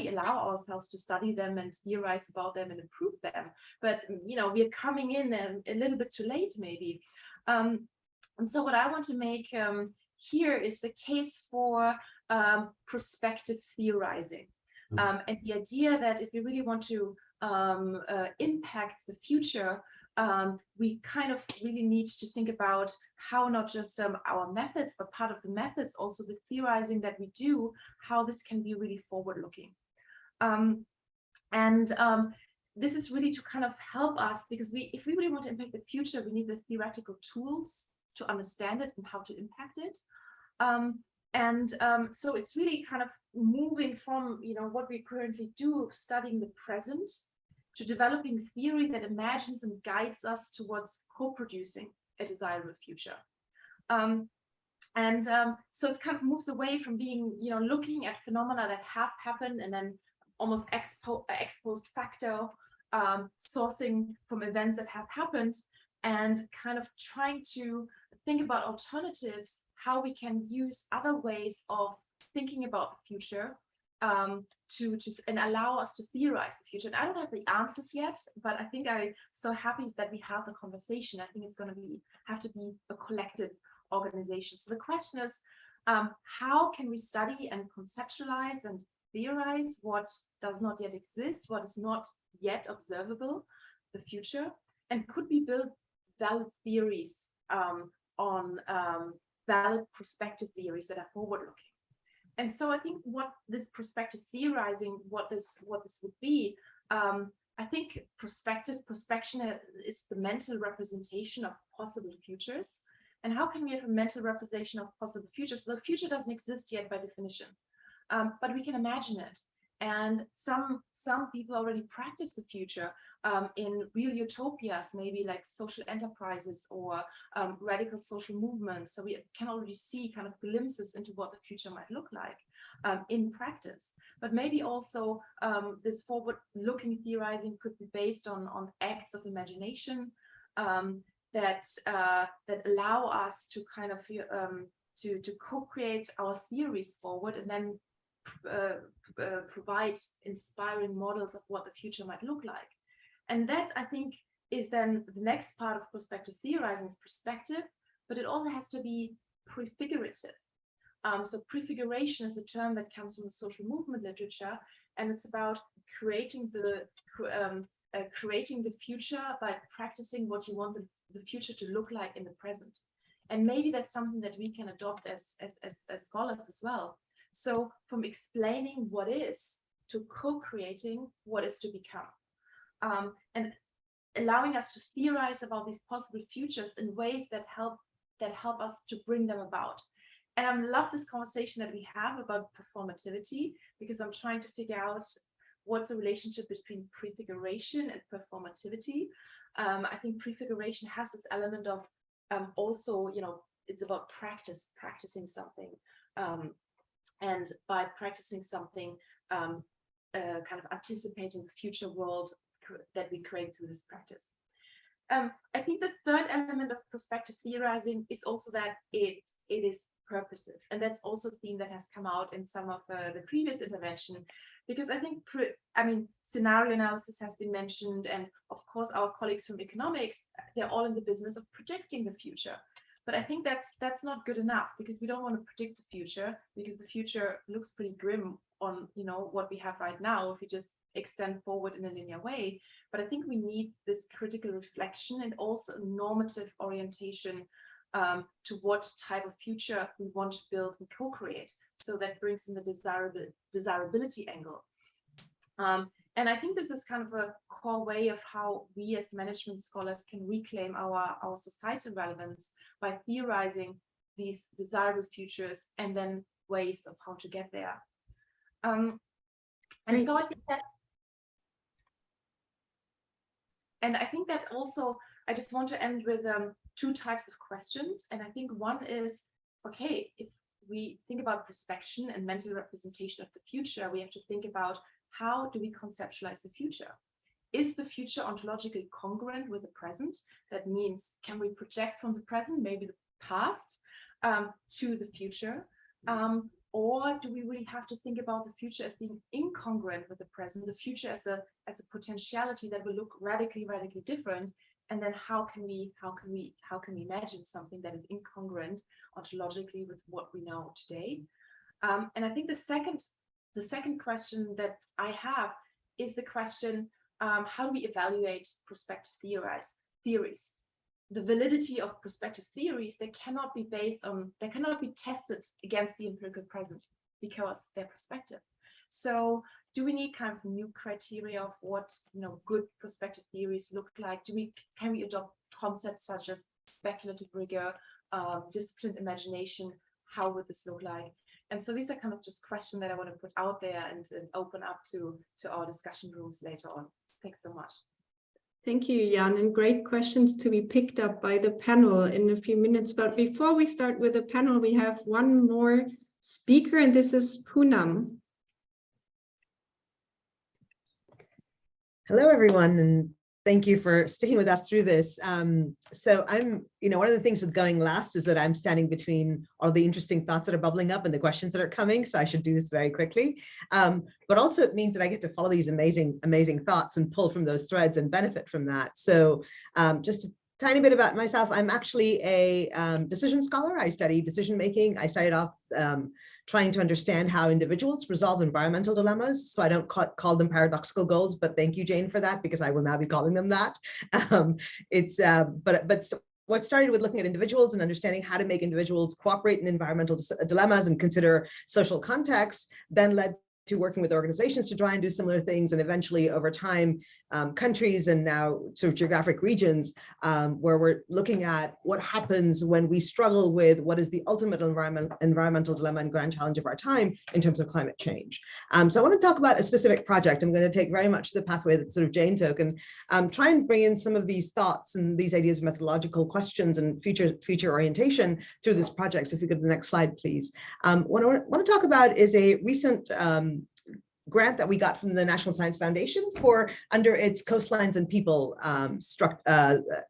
allow ourselves to study them and theorize about them and improve them. But you know, we're coming in a little bit too late, maybe. And so, what I want to make here is the case for prospective theorizing, and the idea that if we really want to impact the future, we kind of really need to think about how not just our methods, but part of the methods, also the theorizing that we do, how this can be really forward-looking. This is really to kind of help us, because if we really want to impact the future, we need the theoretical tools to understand it and how to impact it. So it's really kind of moving from, you know, what we currently do, studying the present, to developing theory that imagines and guides us towards co-producing a desirable future. So it kind of moves away from being, you know, looking at phenomena that have happened and then almost ex post facto sourcing from events that have happened, and kind of trying to think about alternatives, how we can use other ways of thinking about the future and allow us to theorize the future. And I don't have the answers yet, but I think I'm so happy that we have the conversation. I think it's going to have to be a collective organization. So the question is, how can we study and conceptualize and theorize what does not yet exist, what is not yet observable, the future, and could we build valid theories on valid prospective theories that are forward-looking? And so I think what this prospective theorizing, what this would be, I think prospection is the mental representation of possible futures. And how can we have a mental representation of possible futures? So the future doesn't exist yet by definition, but we can imagine it. And some people already practice the future in real utopias, maybe like social enterprises or radical social movements. So we can already see kind of glimpses into what the future might look like in practice. But maybe also this forward-looking theorizing could be based on acts of imagination that allow us to kind of to co-create our theories forward, and then provide inspiring models of what the future might look like. And that, I think, is then the next part of prospective theorizing, is perspective, but it also has to be prefigurative. So prefiguration is a term that comes from the social movement literature, and it's about creating the future by practicing what you want the future to look like in the present. And maybe that's something that we can adopt as scholars as well. So from explaining what is to co-creating what is to become, and allowing us to theorize about these possible futures in ways that help us to bring them about. And I love this conversation that we have about performativity, because I'm trying to figure out what's the relationship between prefiguration and performativity. I think prefiguration has this element of also, you know, it's about practicing something. And by practicing something, kind of anticipating the future world that we create through this practice. I think the third element of prospective theorizing is also that it is purposive. And that's also a theme that has come out in some of the previous intervention, because I think, scenario analysis has been mentioned. And of course, our colleagues from economics, they're all in the business of predicting the future. But I think that's not good enough, because we don't want to predict the future, because the future looks pretty grim on, you know, what we have right now if we just extend forward in a linear way. But I think we need this critical reflection and also a normative orientation to what type of future we want to build and co-create. So that brings in the desirability angle. And I think this is kind of a core way of how we as management scholars can reclaim our societal relevance by theorizing these desirable futures and then ways of how to get there. And so I think that, and I think that also, I just want to end with two types of questions. And I think one is, okay, if we think about perspection and mental representation of the future, we have to think about how do we conceptualize the future? Is the future ontologically congruent with the present? That means, can we project from the present, maybe the past, to the future? Or do we really have to think about the future as being incongruent with the present, the future as a potentiality that will look radically different? And then how can we imagine something that is incongruent ontologically with what we know today? And I think the second question that I have is the question, how do we evaluate prospective theories? The validity of prospective theories, they cannot be tested against the empirical present because they're prospective. So do we need kind of new criteria of what good prospective theories look like? Can we adopt concepts such as speculative rigor, disciplined imagination? How would this look like? And so these are kind of just questions that I want to put out there and open up to our discussion rooms later on. Thanks so much. Thank you, Jan, and great questions to be picked up by the panel in a few minutes. But before we start with the panel, we have one more speaker, and this is Poonam. Hello, everyone, and thank you for sticking with us through this. So I'm, one of the things with going last is that I'm standing between all the interesting thoughts that are bubbling up and the questions that are coming. So I should do this very quickly. But also it means that I get to follow these amazing thoughts and pull from those threads and benefit from that. So just a tiny bit about myself. I'm actually a decision scholar. I study decision making. I started off trying to understand how individuals resolve environmental dilemmas. So I don't call them paradoxical goals, but thank you, Jane, for that, because I will now be calling them that. But what started with looking at individuals and understanding how to make individuals cooperate in environmental dilemmas and consider social contexts, then led to working with organizations to try and do similar things, and eventually over time, countries and now sort of geographic regions where we're looking at what happens when we struggle with what is the ultimate environmental dilemma and grand challenge of our time in terms of climate change. So I want to talk about a specific project. I'm going to take very much the pathway that sort of Jane took and try and bring in some of these thoughts and these ideas of methodological questions and future orientation through this project. So if you go to the next slide, please. What I want to talk about is a recent grant that we got from the National Science Foundation under its Coastlines and People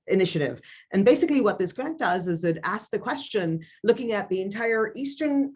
initiative. And basically what this grant does is it asks the question, looking at the entire eastern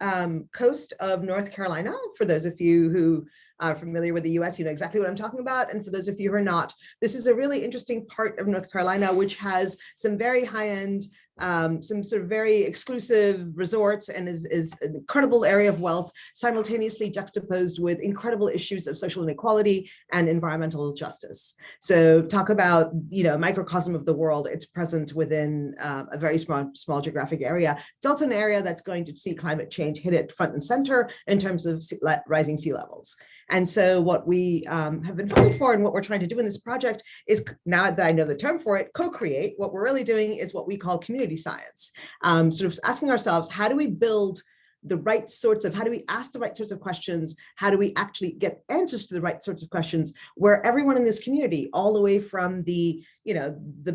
coast of North Carolina. For those of you who are familiar with the US, you know exactly what I'm talking about. And for those of you who are not, this is a really interesting part of North Carolina, which has some very high-end, some sort of very exclusive resorts and is an incredible area of wealth, simultaneously juxtaposed with incredible issues of social inequality and environmental justice. So talk about, microcosm of the world. It's present within a very small geographic area. It's also an area that's going to see climate change hit it front and center in terms of rising sea levels. And so what we have been funded for and what we're trying to do in this project is, now that I know the term for it, co-create. What we're really doing is what we call community science, sort of asking ourselves, how do we build the right sorts of, how do we ask the right sorts of questions? How do we actually get answers to the right sorts of questions where everyone in this community, all the way from the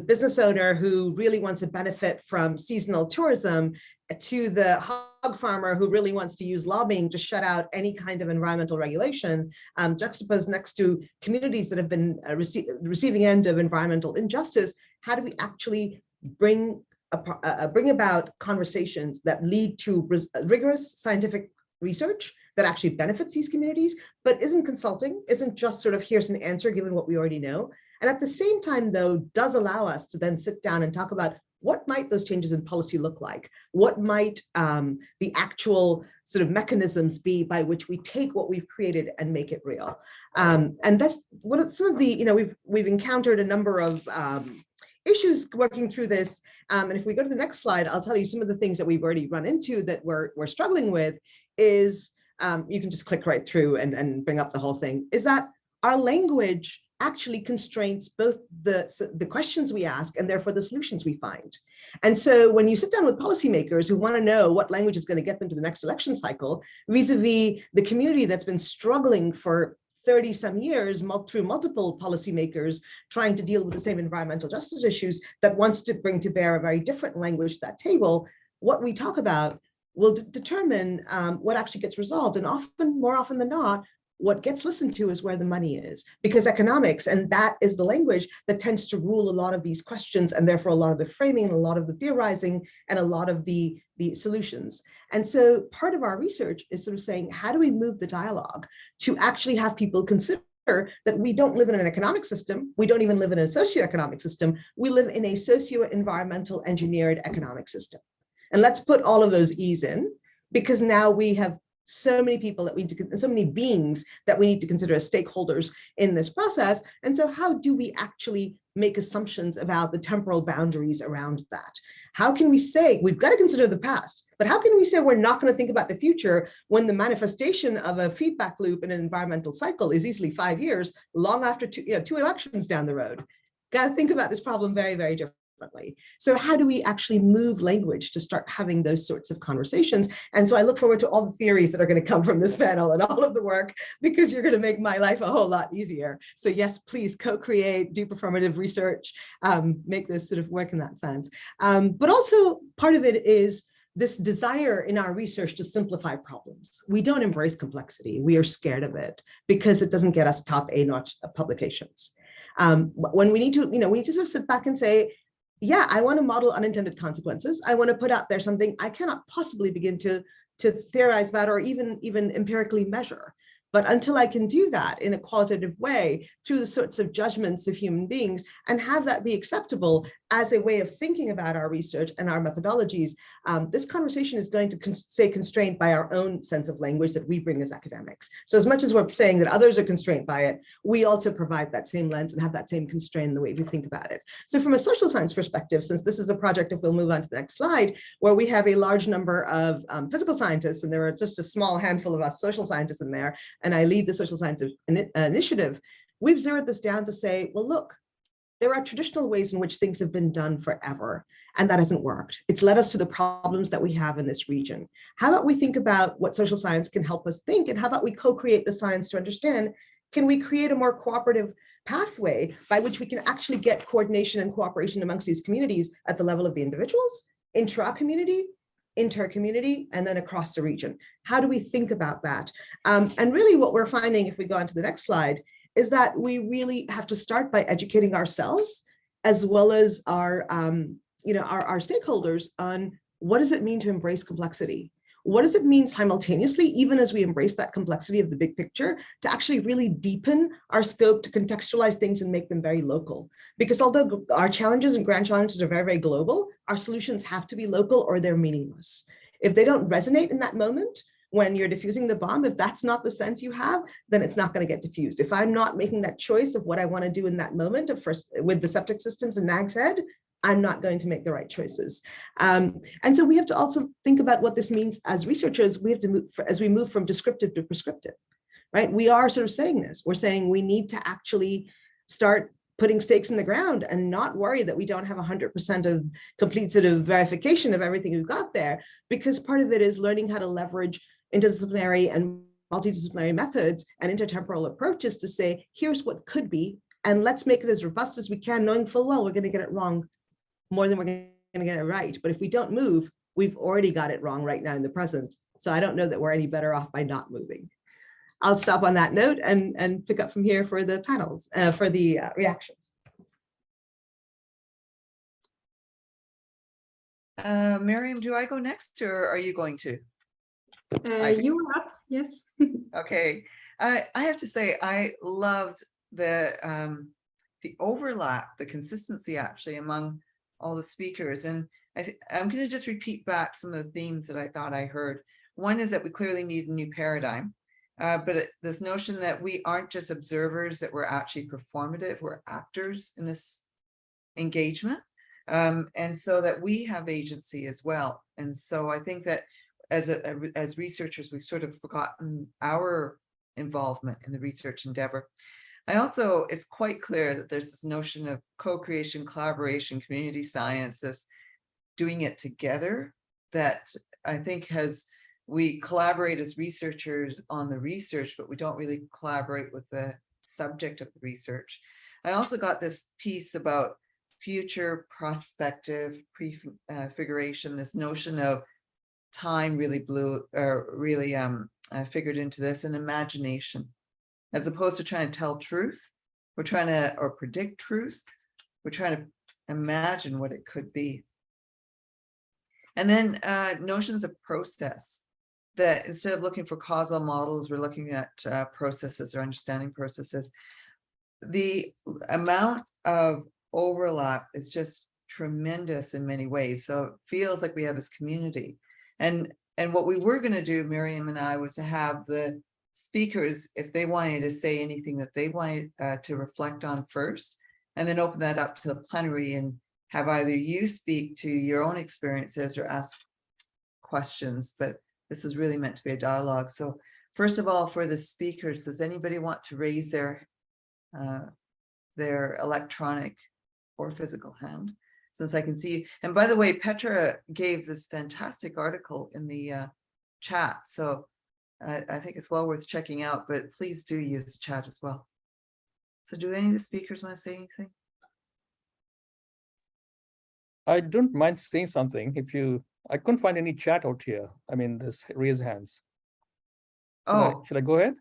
business owner who really wants to benefit from seasonal tourism to the hog farmer who really wants to use lobbying to shut out any kind of environmental regulation, juxtaposed next to communities that have been receiving end of environmental injustice, how do we actually bring about conversations that lead to rigorous scientific research that actually benefits these communities, but isn't consulting, isn't just sort of here's an answer given what we already know. And at the same time, though, does allow us to then sit down and talk about what might those changes in policy look like? What might the actual sort of mechanisms be by which we take what we've created and make it real? And that's what some of the, we've encountered a number of issues working through this. And if we go to the next slide, I'll tell you some of the things that we've already run into that we're struggling with is, you can just click right through and bring up the whole thing, is that our language actually constrains both the questions we ask and therefore the solutions we find. And so when you sit down with policymakers who want to know what language is going to get them to the next election cycle, vis-a-vis the community that's been struggling for 30 some years through multiple policymakers trying to deal with the same environmental justice issues that wants to bring to bear a very different language to that table, what we talk about will determine what actually gets resolved. And often, more often than not, what gets listened to is where the money is, because economics, and that is the language that tends to rule a lot of these questions, and therefore a lot of the framing and a lot of the theorizing and a lot of the solutions. And so part of our research is sort of saying, how do we move the dialogue to actually have people consider that we don't live in an economic system, we don't even live in a socioeconomic system, we live in a socio-environmental engineered economic system. And let's put all of those E's in, because now we have so many people that we need to, so many beings that we need to consider as stakeholders in this process. And so how do we actually make assumptions about the temporal boundaries around that? How can we say we've got to consider the past, but how can we say we're not going to think about the future when the manifestation of a feedback loop in an environmental cycle is easily 5 years, long after two elections down the road? Got to think about this problem very, very differently. So how do we actually move language to start having those sorts of conversations? And so I look forward to all the theories that are going to come from this panel and all of the work, because you're going to make my life a whole lot easier. So yes, please co-create, do performative research, make this sort of work in that sense. But also part of it is this desire in our research to simplify problems. We don't embrace complexity. We are scared of it because it doesn't get us top A-notch publications. When we need to, we need to sort of sit back and say, yeah, I want to model unintended consequences. I want to put out there something I cannot possibly begin to theorize about or even empirically measure. But until I can do that in a qualitative way through the sorts of judgments of human beings and have that be acceptable as a way of thinking about our research and our methodologies, this conversation is going to stay constrained by our own sense of language that we bring as academics. So as much as we're saying that others are constrained by it, we also provide that same lens and have that same constraint in the way we think about it. So from a social science perspective, since this is a project, if we'll move on to the next slide, where we have a large number of physical scientists, and there are just a small handful of us social scientists in there, and I lead the social science initiative, we've zeroed this down to say, well, look, there are traditional ways in which things have been done forever, and that hasn't worked. It's led us to the problems that we have in this region. How about we think about what social science can help us think, and how about we co-create the science to understand, can we create a more cooperative pathway by which we can actually get coordination and cooperation amongst these communities at the level of the individuals, intra-community, inter-community, and then across the region? How do we think about that? And really what we're finding, if we go on to the next slide, is that we really have to start by educating ourselves as well as our stakeholders on what does it mean to embrace complexity? What does it mean simultaneously, even as we embrace that complexity of the big picture, to actually really deepen our scope, to contextualize things and make them very local? Because although our challenges and grand challenges are very, very global, our solutions have to be local or they're meaningless. If they don't resonate in that moment, when you're diffusing the bomb, if that's not the sense you have, then it's not going to get diffused. If I'm not making that choice of what I want to do in that moment with the septic systems in Nag's Head, I'm not going to make the right choices. And so we have to also think about what this means as researchers. We have to move, as we move from descriptive to prescriptive, right? We are sort of saying this. We're saying we need to actually start putting stakes in the ground and not worry that we don't have 100% of complete sort of verification of everything we've got there, because part of it is learning how to leverage interdisciplinary and multidisciplinary methods and intertemporal approaches to say, here's what could be, and let's make it as robust as we can, knowing full well we're going to get it wrong more than we're going to get it right. But if we don't move, we've already got it wrong right now in the present. So I don't know that we're any better off by not moving. I'll stop on that note and pick up from here for the panels, for the reactions. Miriam, do I go next or are you going to? You are up, yes. Okay, I have to say I loved the overlap, the consistency actually among all the speakers, and I'm going to just repeat back some of the themes that I thought I heard. One is that we clearly need a new paradigm, but this notion that we aren't just observers, that we're actually performative, we're actors in this engagement, and so that we have agency as well. And so I think that as researchers, we've sort of forgotten our involvement in the research endeavor. It's quite clear that there's this notion of co-creation, collaboration, community science, this doing it together, that I think we collaborate as researchers on the research, but we don't really collaborate with the subject of the research. I also got this piece about future prospective prefiguration, this notion of time really figured into this, and imagination. As opposed to trying to tell truth, we're trying to, or predict truth, we're trying to imagine what it could be. And then notions of process, that instead of looking for causal models, we're looking at processes or understanding processes. The amount of overlap is just tremendous in many ways. So it feels like we have this community. And what we were going to do, Miriam and I, was to have the speakers, if they wanted to say anything that they wanted to reflect on first, and then open that up to the plenary and have either you speak to your own experiences or ask questions. But this is really meant to be a dialogue. So first of all, for the speakers, does anybody want to raise their electronic or physical hand? Since I can see you. And by the way, Petra gave this fantastic article in the chat. So I think it's well worth checking out, but please do use the chat as well. So do any of the speakers want to say anything? I don't mind saying something. I couldn't find any chat out here. I mean, there's raised hands. Should I go ahead?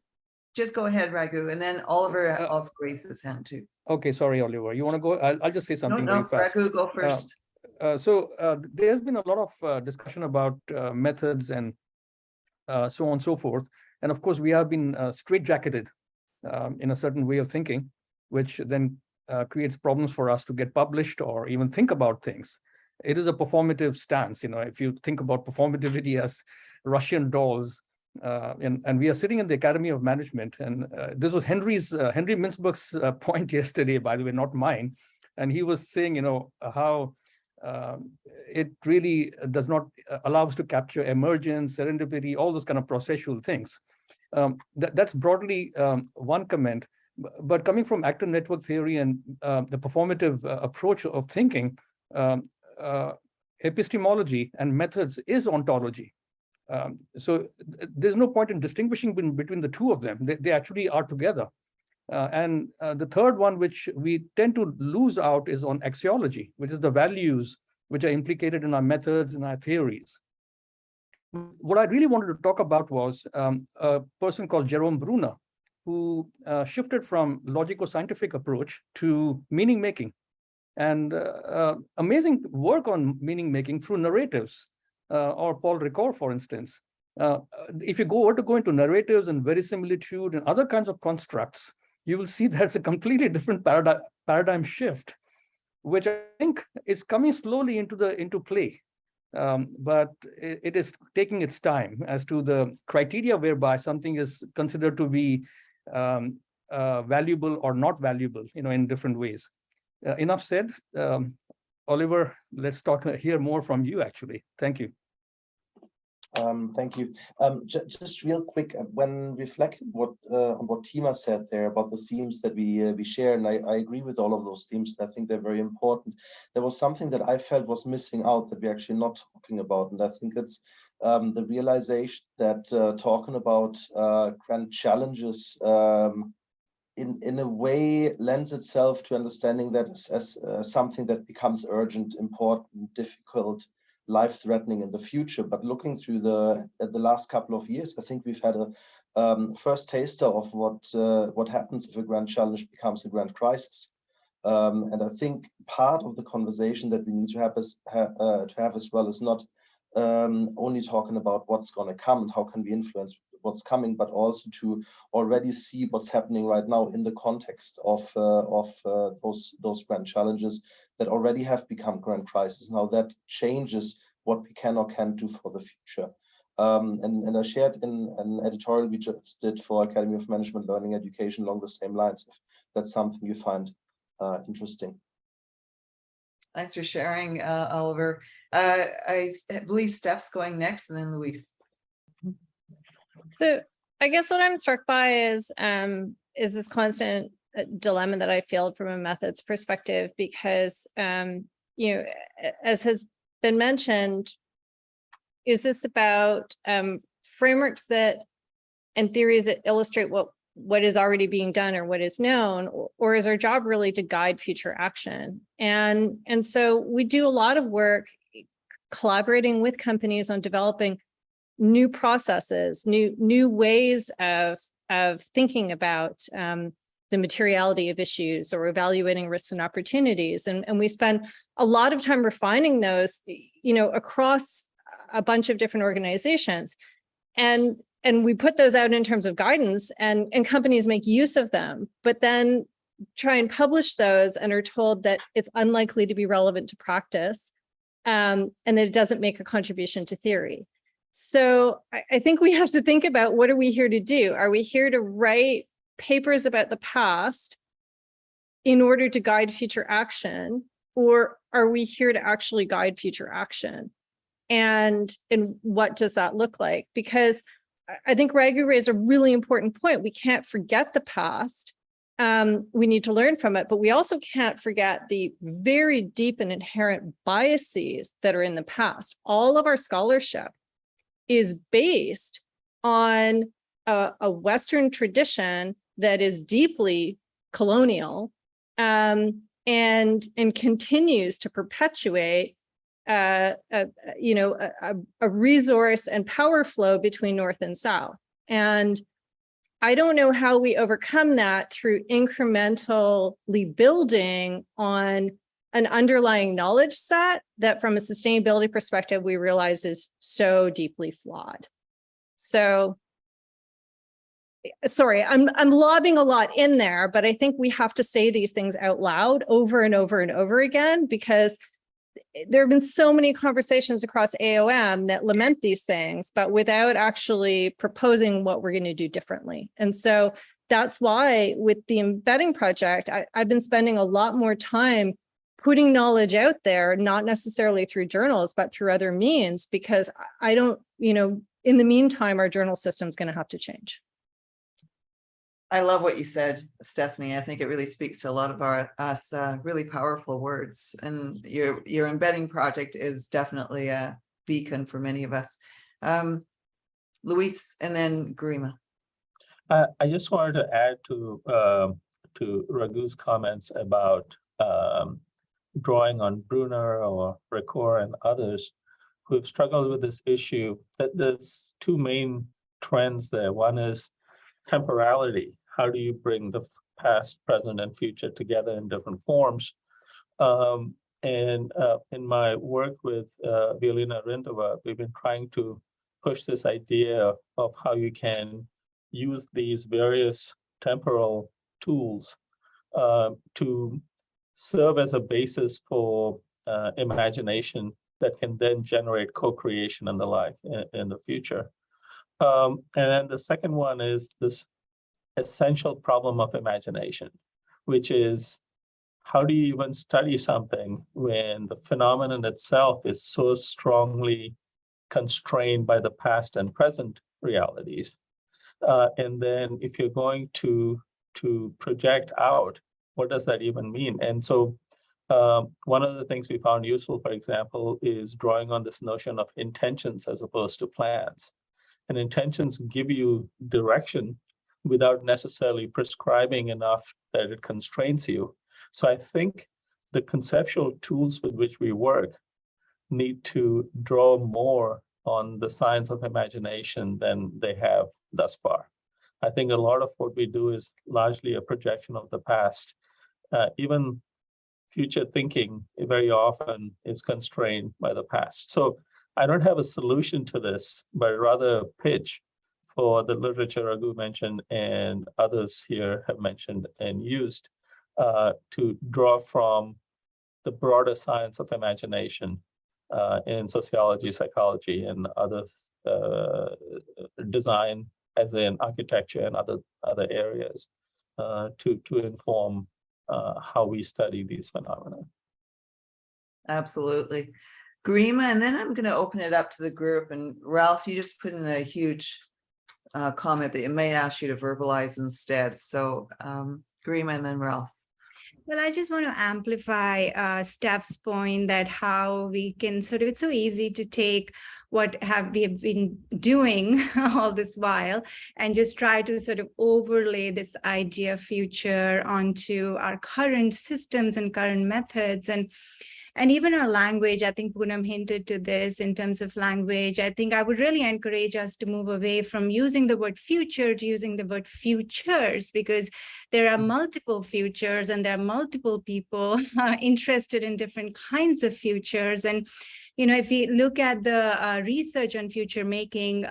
Just go ahead, Raghu, and then Oliver also raised his hand too. Okay, sorry, Oliver. You want to go? I'll just say something very fast. Raghu, go first. There's been a lot of discussion about methods and so on and so forth. And of course, we have been straitjacketed in a certain way of thinking, which then creates problems for us to get published or even think about things. It is a performative stance. If you think about performativity as Russian dolls, and we are sitting in the Academy of Management, and this was Henry Mintzberg's point yesterday, by the way, not mine. And he was saying, how it really does not allow us to capture emergence, serendipity, all those kind of processual things. That's broadly one comment. But coming from actor network theory and the performative approach of thinking, epistemology and methods is ontology. So there's no point in distinguishing between the two of them. They actually are together. And the third one, which we tend to lose out, is on axiology, which is the values which are implicated in our methods and our theories. What I really wanted to talk about was a person called Jerome Bruner, who shifted from logico-scientific approach to meaning making, and amazing work on meaning making through narratives, or Paul Ricoeur, for instance. If you go into narratives and verisimilitude and other kinds of constructs, you will see that's a completely different paradigm shift, which I think is coming slowly into play. But it is taking its time as to the criteria whereby something is considered to be valuable or not valuable, in different ways. Enough said. Oliver, let's hear more from you, actually. Thank you. Thank you. Just real quick, when reflecting on what Tima said there about the themes that we share, and I agree with all of those themes. I think they're very important. There was something that I felt was missing out that we're actually not talking about, and I think it's the realization that talking about grand challenges in a way lends itself to understanding that as something that becomes urgent, important, difficult, life-threatening in the future. But looking through the last couple of years, I think we've had a first taster of what happens if a grand challenge becomes a grand crisis. And I think part of the conversation that we need to have as well is not only talking about what's going to come and how can we influence what's coming, but also to already see what's happening right now in the context of those grand challenges that already have become grand crises. Now that changes what we can or can't do for the future. And I shared in an editorial we just did for Academy of Management Learning Education along the same lines, if that's something you find interesting. Thanks for sharing, Oliver. I believe Steph's going next, and then Louise. So I guess what I'm struck by is this constant dilemma that I feel from a methods perspective, because as has been mentioned, is this about frameworks that and theories that illustrate what is already being done or what is known, or is our job really to guide future action? And so we do a lot of work collaborating with companies on developing new processes, new ways of thinking about the materiality of issues or evaluating risks and opportunities. And we spend a lot of time refining those, across a bunch of different organizations. And we put those out in terms of guidance, and companies make use of them, but then try and publish those and are told that it's unlikely to be relevant to practice, and that it doesn't make a contribution to theory. So I think we have to think about, what are we here to do? Are we here to write papers about the past in order to guide future action, or are we here to actually guide future action? And what does that look like? Because I think Raghu raised a really important point. We can't forget the past. We need to learn from it, but we also can't forget the very deep and inherent biases that are in the past. All of our scholarship is based on a Western tradition that is deeply colonial, and continues to perpetuate a resource and power flow between North and South. And I don't know how we overcome that through incrementally building on an underlying knowledge set that, from a sustainability perspective, we realize is so deeply flawed. So, sorry, I'm lobbing a lot in there, but I think we have to say these things out loud over and over and over again, because there have been so many conversations across AOM that lament these things, but without actually proposing what we're going to do differently. And so that's why with the embedding project, I've been spending a lot more time putting knowledge out there, not necessarily through journals, but through other means, because I don't, in the meantime, our journal system is going to have to change. I love what you said, Stephanie. I think it really speaks to a lot of us really powerful words. And your embedding project is definitely a beacon for many of us. Luis, and then Garima. I just wanted to add to Raghu's comments about drawing on Brunner or Ricoeur and others who have struggled with this issue. That there's two main trends there. One is temporality. How do you bring the past, present, and future together in different forms? And in my work with Violina Rindova, we've been trying to push this idea of how you can use these various temporal tools to serve as a basis for imagination that can then generate co-creation and the like in the future. And then the second one is this essential problem of imagination, which is, how do you even study something when the phenomenon itself is so strongly constrained by the past and present realities? And then if you're going to project out, what does that even mean? And so one of the things we found useful, for example, is drawing on this notion of intentions as opposed to plans. And intentions give you direction without necessarily prescribing enough that it constrains you. So I think the conceptual tools with which we work need to draw more on the science of imagination than they have thus far. I think a lot of what we do is largely a projection of the past. Even future thinking very often is constrained by the past. So I don't have a solution to this, but rather a pitch for the literature Raghu mentioned and others here have mentioned and used to draw from the broader science of imagination in sociology, psychology, and other design, as in architecture and other areas, to inform how we study these phenomena. Absolutely. Garima, and then I'm going to open it up to the group. And Ralph, you just put in a huge comment that it may ask you to verbalize instead. So Garima and then Ralph. Well, I just want to amplify Steph's point that how we can sort of, it's so easy to take what we have been doing all this while and just try to sort of overlay this idea of future onto our current systems and current methods. And even our language, I think Poonam hinted to this in terms of language. I think I would really encourage us to move away from using the word future to using the word futures, because there are multiple futures and there are multiple people interested in different kinds of futures. And, you know, if we look at the research on future making,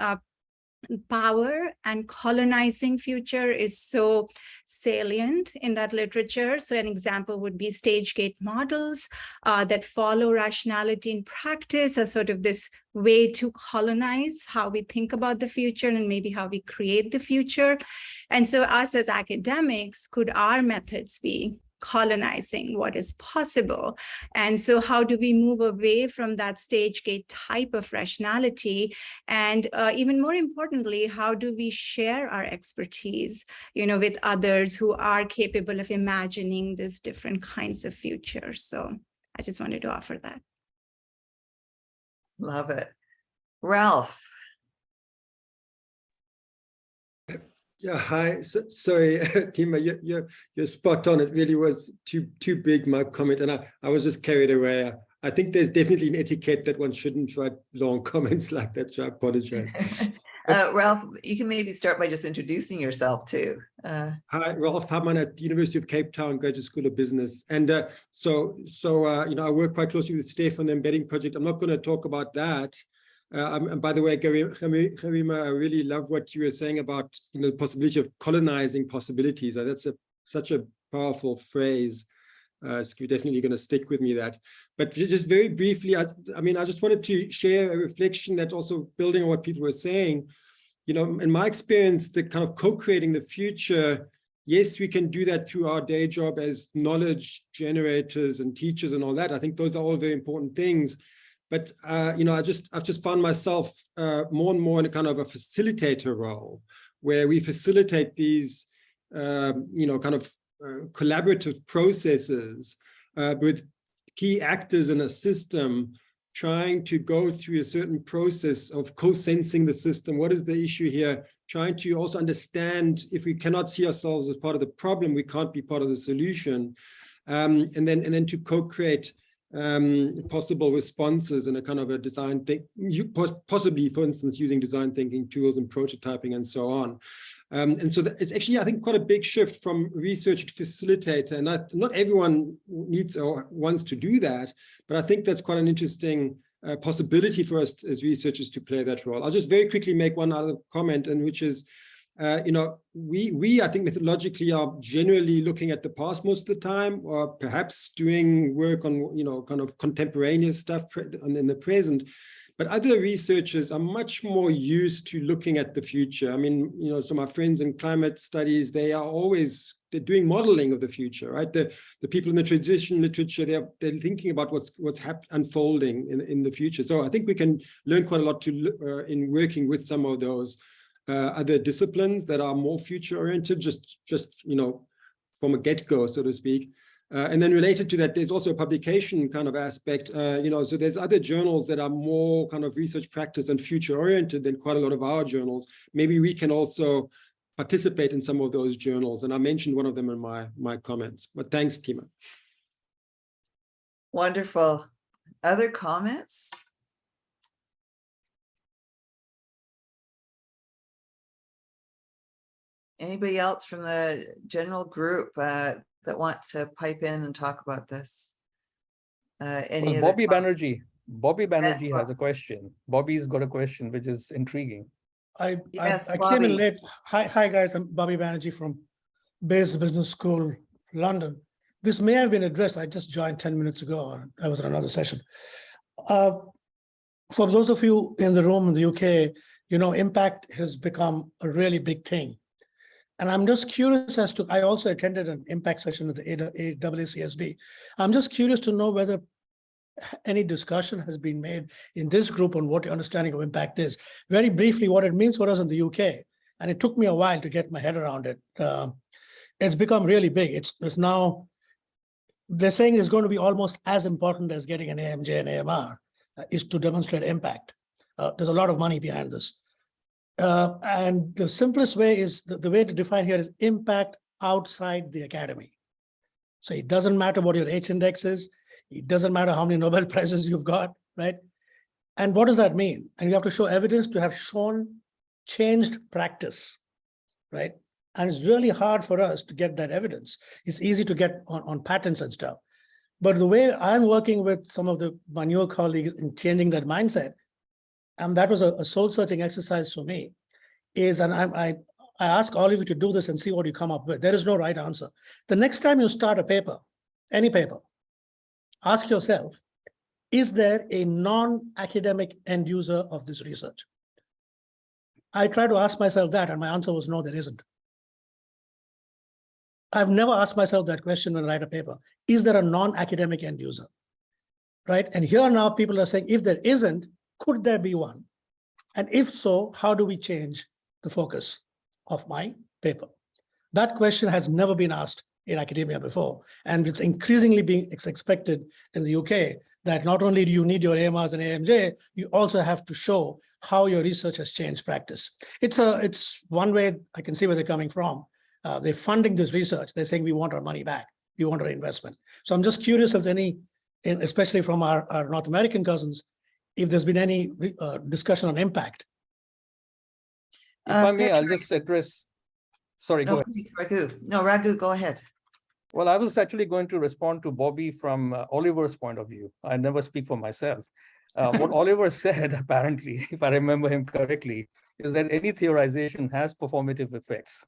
power and colonizing future is so salient in that literature. So an example would be stage gate models that follow rationality in practice as sort of this way to colonize how we think about the future and maybe how we create the future. And so us as academics, could our methods be colonizing what is possible? And so how do we move away from that stage gate type of rationality? And even more importantly, how do we share our expertise, you know, with others who are capable of imagining these different kinds of futures? So I just wanted to offer that. Love it. Ralph. Yeah, hi. Sorry, Tima, you're spot on. It really was too big, my comment, and I was just carried away. I think there's definitely an etiquette that one shouldn't write long comments like that, so I apologize. Ralph, you can maybe start by just introducing yourself too. Hi, Ralph Hartman at the University of Cape Town Graduate School of Business. And so you know, I work quite closely with Steph on the embedding project. I'm not going to talk about that. And by the way, Garima, I really love what you were saying about, you know, the possibility of colonizing possibilities. That's such a powerful phrase. It's definitely going to stick with me, that. But just very briefly, I mean, I just wanted to share a reflection that also building on what people were saying. You know, in my experience, the kind of co-creating the future, yes, we can do that through our day job as knowledge generators and teachers and all that. I think those are all very important things. But, you know, I've just found myself more and more in a kind of a facilitator role, where we facilitate these, you know, kind of collaborative processes with key actors in a system, trying to go through a certain process of co-sensing the system. What is the issue here? Trying to also understand, if we cannot see ourselves as part of the problem, we can't be part of the solution. And then to co-create possible responses in a kind of a design think, possibly, for instance, using design thinking tools and prototyping and so on. And so it's actually, I think, quite a big shift from research to facilitator. And not everyone needs or wants to do that, but I think that's quite an interesting possibility for us as researchers to play that role. I'll just very quickly make one other comment, and which is, you know, we I think methodologically are generally looking at the past most of the time, or perhaps doing work on, you know, kind of contemporaneous stuff in the present. But other researchers are much more used to looking at the future. I mean, you know, so my friends in climate studies, they're doing modeling of the future, right? The people in the transition literature, they're thinking about what's unfolding in the future. So I think we can learn quite a lot in working with some of those other disciplines that are more future-oriented, just you know, from a get-go, so to speak. And then related to that, there's also a publication kind of aspect, you know, so there's other journals that are more kind of research practice and future-oriented than quite a lot of our journals. Maybe we can also participate in some of those journals, and I mentioned one of them in my comments. But thanks, Tima. Wonderful. Other comments? Anybody else from the general group that want to pipe in and talk about this? Bobby Banerjee has a question. Bobby's got a question which is intriguing. I Yes, came in Bobby. late. Hi guys, I'm Bobby Banerjee from Bayes Business School, London. This may have been addressed. I just joined 10 minutes ago. I was in another session. For those of you in the room in the UK, you know, impact has become a really big thing. And I'm just curious as to, I also attended an impact session at the AACSB. I'm just curious to know whether any discussion has been made in this group on what your understanding of impact is. Very briefly, what it means for us in the UK, and it took me a while to get my head around it. It's become really big. It's now they're saying is going to be almost as important as getting an AMJ and AMR, is to demonstrate impact. There's a lot of money behind this. And the simplest way is, the way to define here is impact outside the academy. So it doesn't matter what your H index is. It doesn't matter how many Nobel Prizes you've got, right? And what does that mean? And you have to show evidence to have shown changed practice, right? And it's really hard for us to get that evidence. It's easy to get on patents and stuff. But the way I'm working with some of my newer colleagues in changing that mindset, and that was a soul-searching exercise for me, is, and I ask all of you to do this and see what you come up with. There is no right answer. The next time you start a paper, any paper, ask yourself, is there a non-academic end user of this research? I tried to ask myself that, and my answer was no, there isn't. I've never asked myself that question when I write a paper. Is there a non-academic end user? Right? And here now people are saying, if there isn't, could there be one? And if so, how do we change the focus of my paper? That question has never been asked in academia before. And it's increasingly being expected in the UK that not only do you need your AMRs and AMJ, you also have to show how your research has changed practice. It's one way I can see where they're coming from. They're funding this research. They're saying we want our money back. We want our investment. So I'm just curious if any, especially from our North American cousins, if there's been any discussion on impact. If I may, I'll just address, sorry, go ahead. Please, Raghu. No, Raghu, go ahead. Well, I was actually going to respond to Bobby from Oliver's point of view. I never speak for myself. What Oliver said, apparently, if I remember him correctly, is that any theorization has performative effects.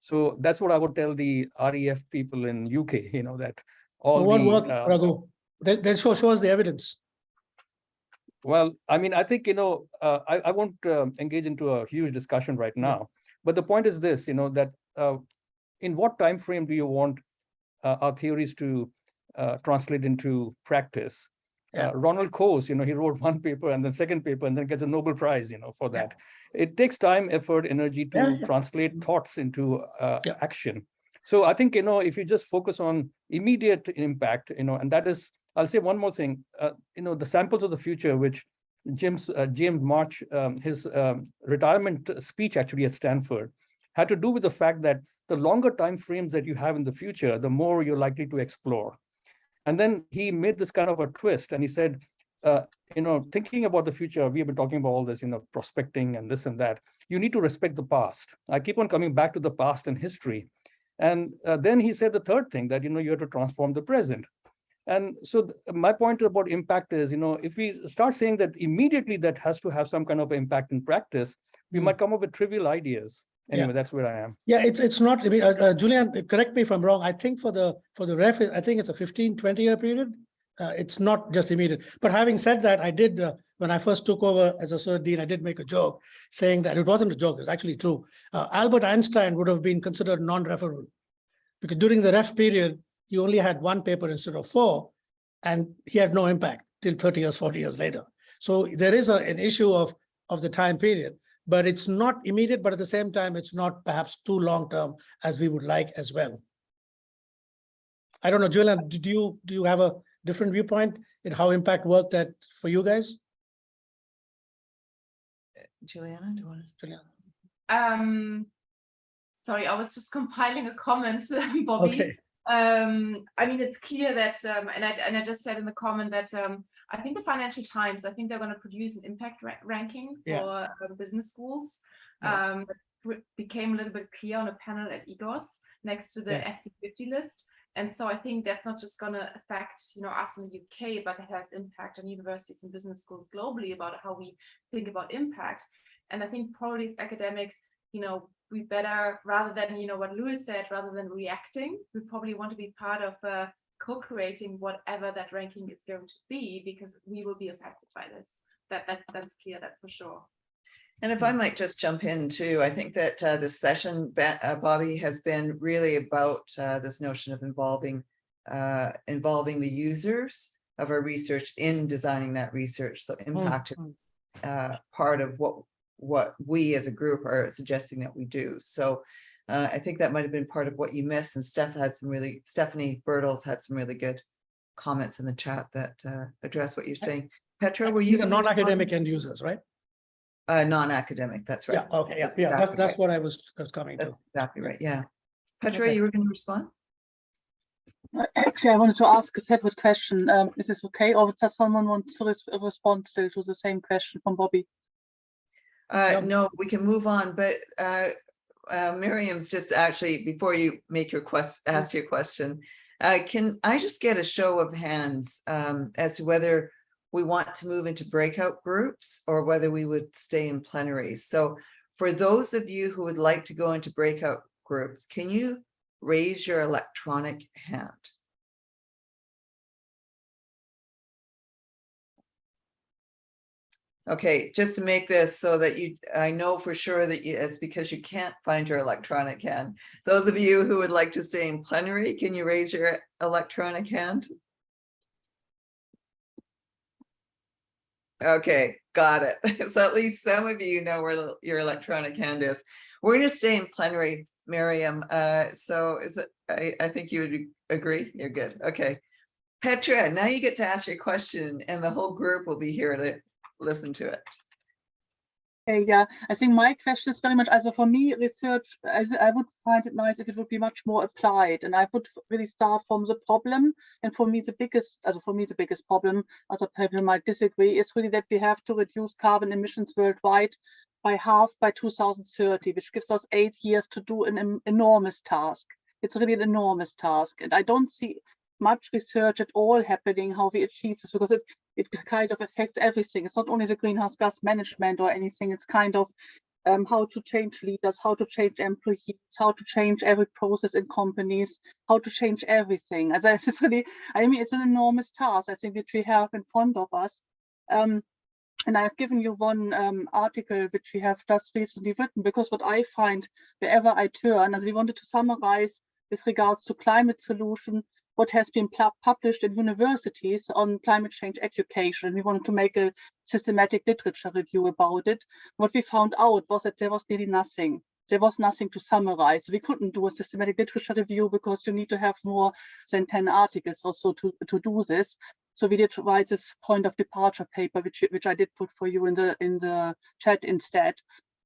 So that's what I would tell the REF people in UK, that all what work, Raghu? They show us the evidence. Well, I mean, I think, I won't engage into a huge discussion right now, but the point is this, that in what time frame do you want our theories to translate into practice? Yeah. Ronald Coase, he wrote one paper and then second paper and then gets a Nobel Prize, for that. It takes time, effort, energy to translate thoughts into action. So I think, if you just focus on immediate impact, and that is, I'll say one more thing, the samples of the future, which James March, his retirement speech actually at Stanford, had to do with the fact that the longer time frames that you have in the future, the more you're likely to explore. And then he made this kind of a twist, and he said, thinking about the future, we have been talking about all this, prospecting and this and that. You need to respect the past. I keep on coming back to the past and history. And then he said the third thing, that, you have to transform the present. And so my point about impact is, if we start saying that immediately that has to have some kind of impact in practice, we might come up with trivial ideas. Anyway, that's where I am. Yeah, it's not, I mean, Julian, correct me if I'm wrong. I think for the ref, I think it's a 15, 20-year period. It's not just immediate. But having said that, I did, when I first took over as Associate Dean, I did make a joke saying that it wasn't a joke, it's actually true. Albert Einstein would have been considered non-referable because during the ref period, he only had one paper instead of 4, and he had no impact till 30 years, 40 years later. So there is an issue of the time period, but it's not immediate, but at the same time, it's not perhaps too long-term as we would like as well. I don't know, Julian, do you have a different viewpoint in how impact worked for you guys? Juliana, do you want to? Sorry, I was just compiling a comment, Bobby. Okay. I mean, it's clear that, and I just said in the comment that I think the Financial Times, I think they're going to produce an impact ranking for business schools. That became a little bit clear on a panel at EGOS next to the FT50 list. And so I think that's not just going to affect, us in the UK, but it has impact on universities and business schools globally about how we think about impact. And I think probably as academics, we better, rather than, what Louis said, rather than reacting, we probably want to be part of co-creating whatever that ranking is going to be, because we will be affected by this. That's clear, that's for sure. And if I might just jump in too, I think that this session, Bobby, has been really about this notion of involving the users of our research in designing that research. So impact is part of what we as a group are suggesting that we do. So I think that might have been part of what you missed, and Stephanie Bertels had some really good comments in the chat that address what you're saying. Petra, were you? These are non-academic end users, right? Non-academic, that's right. Yeah, okay, yeah, That's exactly that's right. what I was coming That's to. exactly right, yeah. Petra, Okay. you were going to respond? Actually, I wanted to ask a separate question. Is this okay, or does someone want to respond still to the same question from Bobby? No, we can move on, but Miriam's just actually, before you make your ask your question, can I just get a show of hands as to whether we want to move into breakout groups or whether we would stay in plenary? So for those of you who would like to go into breakout groups, can you raise your electronic hand? Okay, just to make this so that I know for sure that it's because you can't find your electronic hand. Those of you who would like to stay in plenary, can you raise your electronic hand? Okay, got it. So at least some of you know where your electronic hand is. We're going to stay in plenary, Miriam. So is it? I think you would agree. You're good. Okay, Petra. Now you get to ask your question, and the whole group will be here to listen to it. Yeah, I think my question is very much, also for me, research, I would find it nice if it would be much more applied, and I would really start from the problem. And for me, the biggest problem, other people might disagree, is really that we have to reduce carbon emissions worldwide by half by 2030, which gives us 8 years to do an enormous task. It's really an enormous task, and I don't see much research at all happening how we achieve this, because it kind of affects everything. It's not only the greenhouse gas management or anything, it's kind of how to change leaders, how to change employees, how to change every process in companies, how to change everything. As it's really, I mean, it's an enormous task, I think, which we have in front of us. And I've given you one article which we have just recently written, because what I find wherever I turn, as we wanted to summarize with regards to climate solution, what has been published in universities on climate change education. We wanted to make a systematic literature review about it. What we found out was that there was really nothing. There was nothing to summarize. We couldn't do a systematic literature review because you need to have more than 10 articles or so to do this. So we did write this point of departure paper, which I did put for you in the chat instead.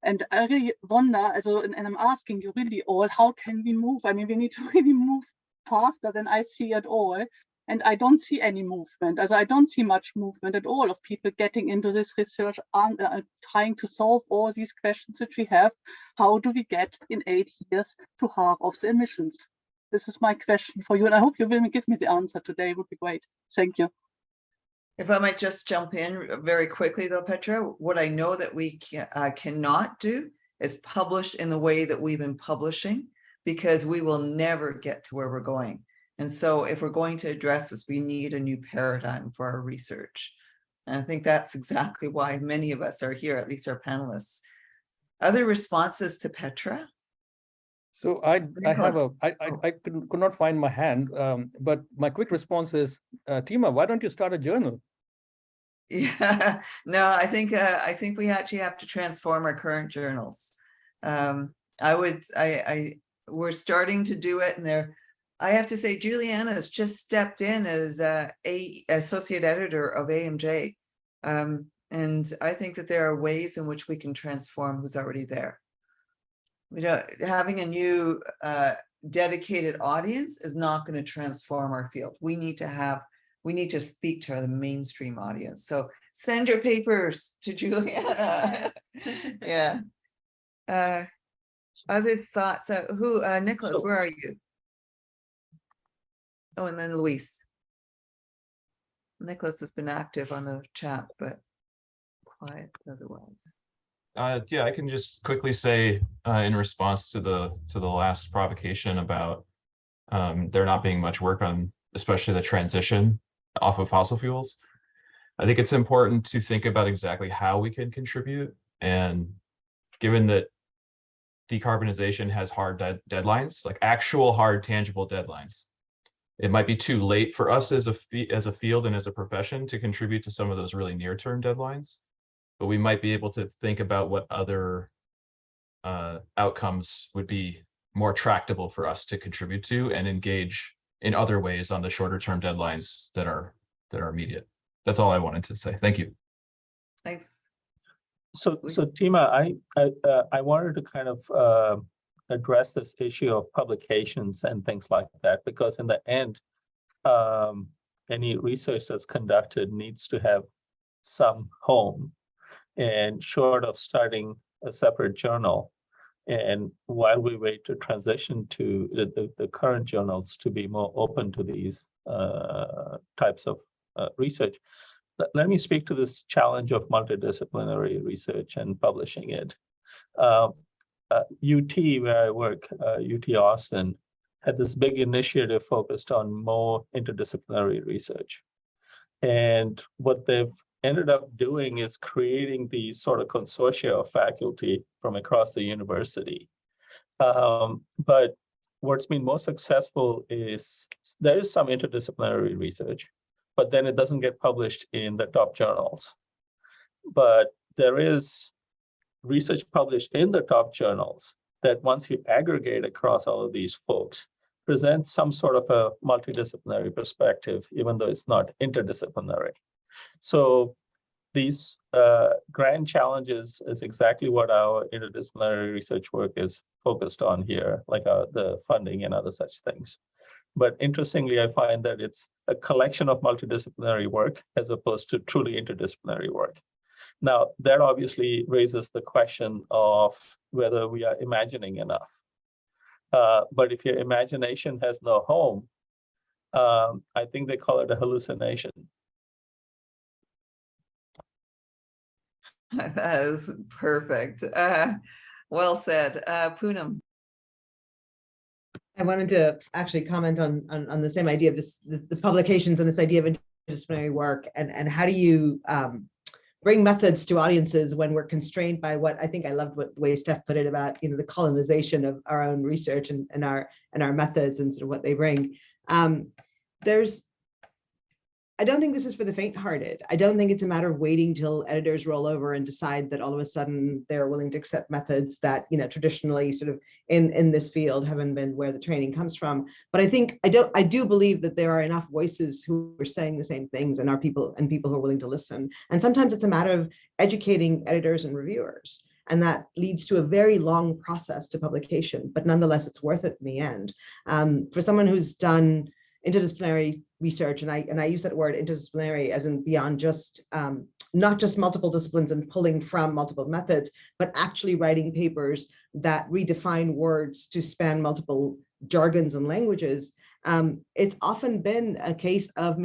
And I really wonder, and I'm asking you really all, how can we move? I mean, we need to really move faster than I see at all, and I don't see any movement. As I don't see much movement at all of people getting into this research, trying to solve all these questions which we have. How do we get in 8 years to half of the emissions? This is my question for you, and I hope you will give me the answer today. It would be great. Thank you. If I might just jump in very quickly though, Petra, what I know that we cannot do is publish in the way that we've been publishing, because we will never get to where we're going. And so if we're going to address this, we need a new paradigm for our research. And I think that's exactly why many of us are here, at least our panelists. Other responses to Petra? So I could not find my hand, but my quick response is, Tima, why don't you start a journal? Yeah, no, I think we actually have to transform our current journals. We're starting to do it, and I have to say, Juliana has just stepped in as associate editor of AMJ, and I think that there are ways in which we can transform who's already there. Having a new dedicated audience is not going to transform our field. We need to speak to the mainstream audience. So send your papers to Juliana. Yes. Yeah. Other thoughts? Nicholas, where are you? Oh, and then Luis. Nicholas has been active on the chat, but quiet otherwise. Yeah, I can just quickly say in response to the last provocation about there not being much work on, especially the transition off of fossil fuels. I think it's important to think about exactly how we can contribute, and given that decarbonization has hard deadlines, like actual hard, tangible deadlines, it might be too late for us as a field and as a profession to contribute to some of those really near-term deadlines. But we might be able to think about what other outcomes would be more tractable for us to contribute to and engage in other ways on the shorter term deadlines that are immediate. That's all I wanted to say. Thank you. Thanks. So Tima, I wanted to kind of address this issue of publications and things like that, because in the end, any research that's conducted needs to have some home, and short of starting a separate journal, and while we wait to transition to the current journals to be more open to these types of research, let me speak to this challenge of multidisciplinary research and publishing it. UT, where I work, UT Austin, had this big initiative focused on more interdisciplinary research. And what they've ended up doing is creating these sort of consortia of faculty from across the university. But what's been most successful is there is some interdisciplinary research, but then it doesn't get published in the top journals. But there is research published in the top journals that, once you aggregate across all of these folks, presents some sort of a multidisciplinary perspective, even though it's not interdisciplinary. So these grand challenges is exactly what our interdisciplinary research work is focused on here, like the funding and other such things. But interestingly, I find that it's a collection of multidisciplinary work as opposed to truly interdisciplinary work. Now, that obviously raises the question of whether we are imagining enough. But if your imagination has no home, I think they call it a hallucination. That is perfect. Well said. Poonam. I wanted to actually comment on the same idea of the publications and this idea of interdisciplinary work, and how do you bring methods to audiences when we're constrained by what I think I loved what the way Steph put it about, the colonization of our own research and our methods and sort of what they bring. I don't think this is for the faint-hearted. I don't think it's a matter of waiting till editors roll over and decide that all of a sudden they're willing to accept methods that, traditionally sort of in this field haven't been where the training comes from. But I do believe that there are enough voices who are saying the same things and people who are willing to listen. And sometimes it's a matter of educating editors and reviewers. And that leads to a very long process to publication, but nonetheless, it's worth it in the end. For someone who's done interdisciplinary research, and I use that word interdisciplinary as in beyond just not just multiple disciplines and pulling from multiple methods, but actually writing papers that redefine words to span multiple jargons and languages. It's often been a case of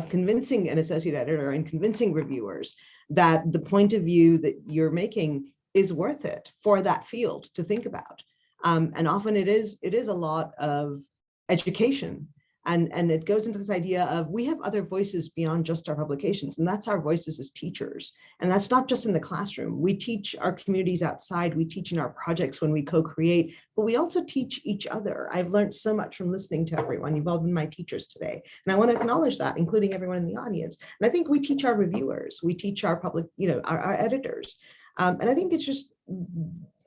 convincing an associate editor and convincing reviewers that the point of view that you're making is worth it for that field to think about. And often it is a lot of education. And it goes into this idea of we have other voices beyond just our publications, and that's our voices as teachers. And that's not just in the classroom. We teach our communities outside, we teach in our projects when we co-create, but we also teach each other. I've learned so much from listening to everyone. You've all been my teachers today. And I want to acknowledge that, including everyone in the audience. And I think we teach our reviewers, we teach our public, our editors. And I think it's just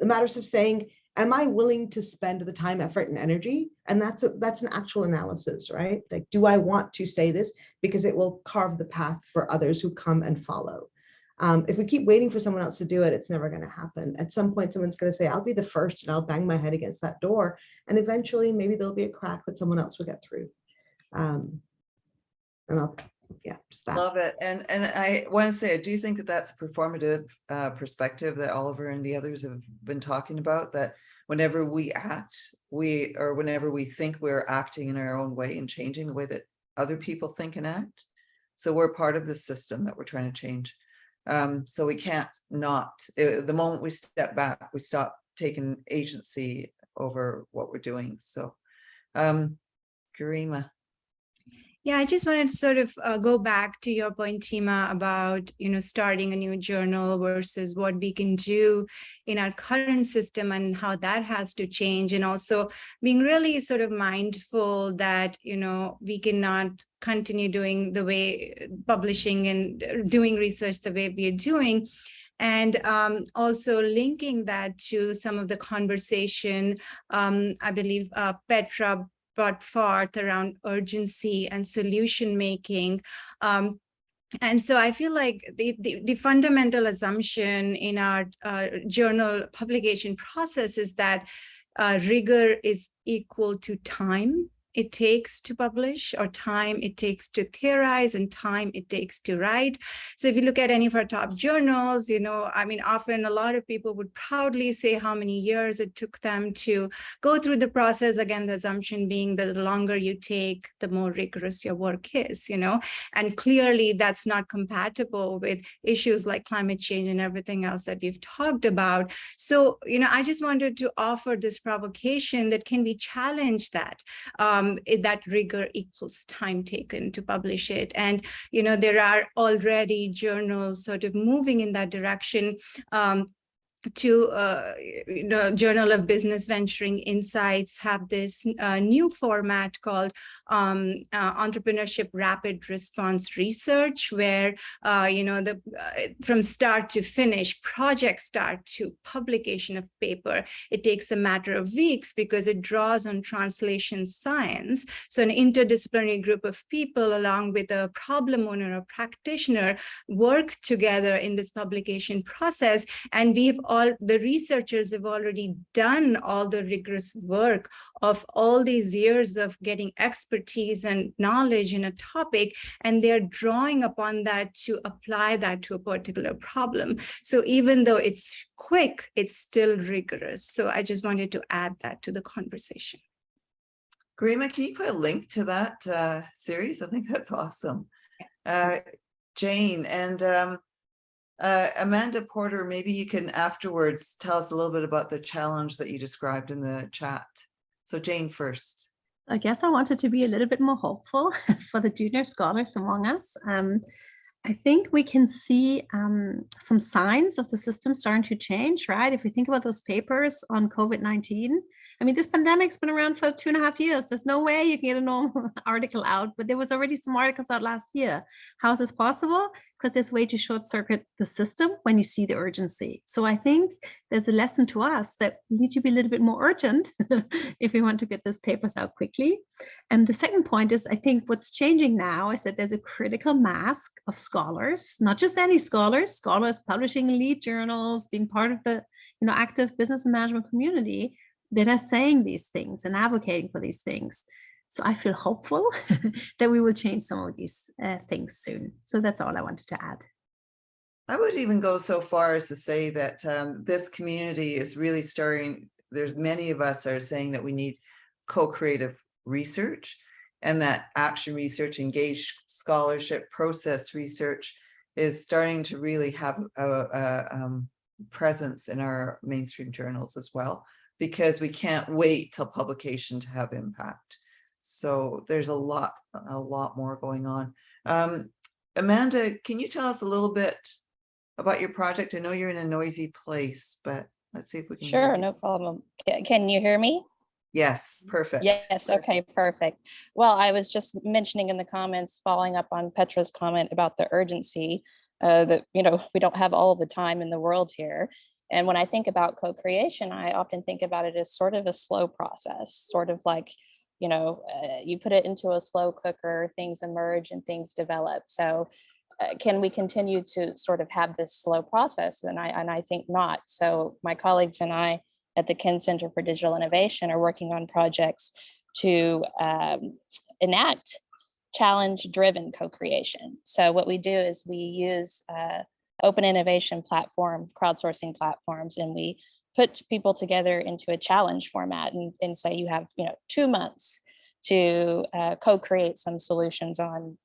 a matter of saying, am I willing to spend the time, effort, and energy? And that's an actual analysis, right? Like, do I want to say this because it will carve the path for others who come and follow? If we keep waiting for someone else to do it, it's never going to happen. At some point, someone's going to say, I'll be the first, and I'll bang my head against that door. And eventually, maybe there'll be a crack that someone else will get through. And just that. Love it. And I want to say, I do think that that's a performative perspective that Oliver and the others have been talking about, that whenever we act, whenever we think we're acting in our own way and changing the way that other people think and act. So we're part of the system that we're trying to change. So we can't the moment we step back, we stop taking agency over what we're doing. So Garima. Yeah, I just wanted to sort of go back to your point, Tima, about, starting a new journal versus what we can do in our current system and how that has to change. And also being really sort of mindful that, we cannot continue doing publishing and doing research the way we are doing. And also linking that to some of the conversation, I believe Petra brought forth around urgency and solution making. And so I feel like the fundamental assumption in our journal publication process is that rigor is equal to time it takes to publish, or time it takes to theorize, and time it takes to write. So if you look at any of our top journals, you know, I mean, often a lot of people would proudly say how many years it took them to go through the process. Again, the assumption being that the longer you take, the more rigorous your work is, you know, and clearly that's not compatible with issues like climate change and everything else that we've talked about. So, you know, I just wanted to offer this provocation that can we challenge that, that rigor equals time taken to publish it. And, you know, there are already journals sort of moving in that direction. To you know, Journal of Business Venturing Insights have this new format called Entrepreneurship Rapid Response Research, where you know, the from start to finish, project start to publication of paper, it takes a matter of weeks because it draws on translation science. So an interdisciplinary group of people, along with a problem owner or practitioner, work together in this publication process, and the researchers have already done all the rigorous work of all these years of getting expertise and knowledge in a topic, and they're drawing upon that to apply that to a particular problem. So even though it's quick, it's still rigorous. So I just wanted to add that to the conversation. Garima, can you put a link to that series? I think that's awesome. Jane and Amanda Porter, maybe you can afterwards tell us a little bit about the challenge that you described in the chat. So Jane first. I guess I wanted to be a little bit more hopeful for the junior scholars among us. I think we can see some signs of the system starting to change, right? If we think about those papers on COVID-19, I mean, this pandemic's been around for 2.5 years. There's no way you can get a normal article out, but there was already some articles out last year. How is this possible? Because there's a way to short circuit the system when you see the urgency. So I think there's a lesson to us that we need to be a little bit more urgent if we want to get these papers out quickly. And the second point is, I think what's changing now is that there's a critical mass of scholars, not just any scholars publishing in lead journals, being part of the active business and management community, that are saying these things and advocating for these things. So I feel hopeful that we will change some of these things soon. So that's all I wanted to add. I would even go so far as to say that this community is really starting, there's many of us are saying that we need co-creative research, and that action research, engaged scholarship, process research is starting to really have a presence in our mainstream journals as well, because we can't wait till publication to have impact. So there's a lot more going on. Amanda, can you tell us a little bit about your project? I know you're in a noisy place, but let's see if we can. Sure, no problem. Can you hear me? Yes, perfect. Yes, okay, perfect. Well, I was just mentioning in the comments, following up on Petra's comment about the urgency, that, you know, we don't have all the time in the world here. And when I think about co-creation, I often think about it as sort of a slow process, sort of like, you know, you put it into a slow cooker, things emerge and things develop. So can we continue to sort of have this slow process? And I think not. So my colleagues and I at the Kin Center for Digital Innovation are working on projects to enact challenge-driven co-creation. So what we do is we use open innovation platform, crowdsourcing platforms, and we put people together into a challenge format and say you have 2 months to co-create some solutions on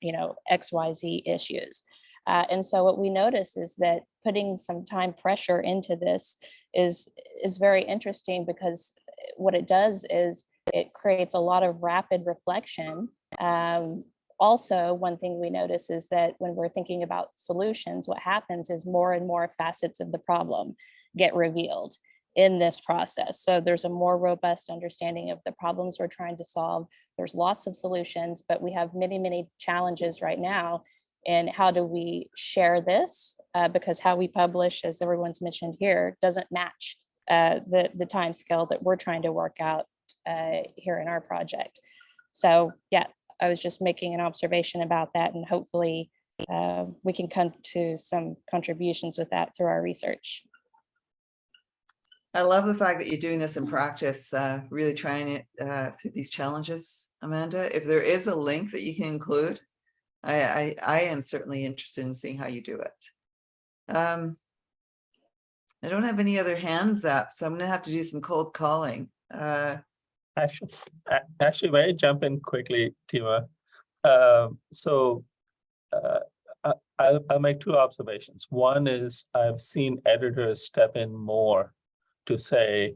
XYZ issues. And so what we notice is that putting some time pressure into this is very interesting, because what it does is it creates a lot of rapid reflection. Also, one thing we notice is that when we're thinking about solutions, what happens is more and more facets of the problem get revealed in this process. So there's a more robust understanding of the problems we're trying to solve. There's lots of solutions, but we have many, many challenges right now And how do we share this? Because how we publish, as everyone's mentioned here, doesn't match the time scale that we're trying to work out here in our project. So yeah, I was just making an observation about that, and hopefully we can come to some contributions with that through our research. I love the fact that you're doing this in practice, really trying it through these challenges, Amanda. If there is a link that you can include, I am certainly interested in seeing how you do it. I don't have any other hands up, so I'm going to have to do some cold calling. Actually, may I jump in quickly, Tima? I'll make two observations. One is I've seen editors step in more to say,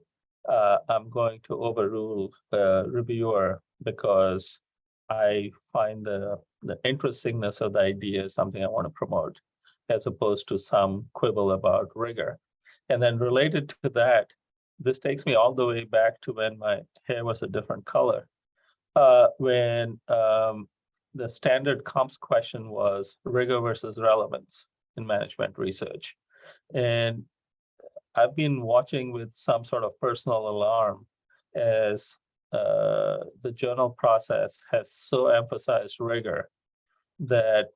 I'm going to overrule the reviewer because I find the interestingness of the idea something I want to promote, as opposed to some quibble about rigor. And then related to that, this takes me all the way back to when my hair was a different color. When the standard comps question was rigor versus relevance in management research. And I've been watching with some sort of personal alarm as the journal process has so emphasized rigor that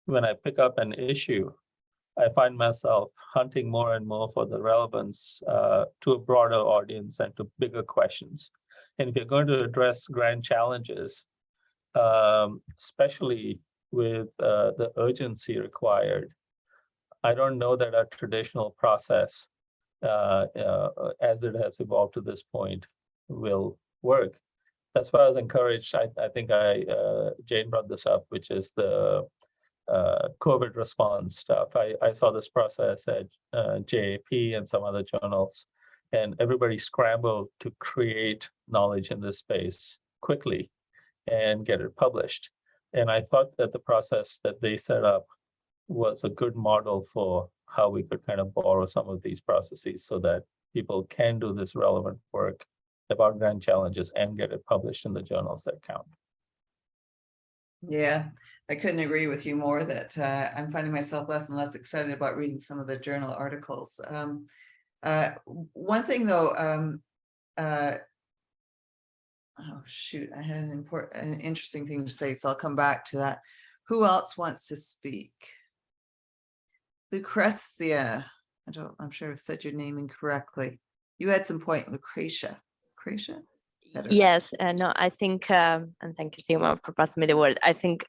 when I pick up an issue, I find myself hunting more and more for the relevance to a broader audience and to bigger questions. And if you're going to address grand challenges, especially with the urgency required, I don't know that our traditional process, as it has evolved to this point, will work. That's why I was encouraged. I think Jane brought this up, which is the COVID response stuff. I saw this process at JAP and some other journals, and everybody scrambled to create knowledge in this space quickly and get it published. And I thought that the process that they set up was a good model for how we could kind of borrow some of these processes so that people can do this relevant work about grand challenges and get it published in the journals that count. Yeah, I couldn't agree with you more that I'm finding myself less and less excited about reading some of the journal articles. One thing though, oh shoot, I had an interesting thing to say, so I'll come back to that. Who else wants to speak? Lucretia, I'm sure I've said your name incorrectly. You had some point, Lucretia. Yes, no, I think, and thank you, Tima, for passing me the word. I think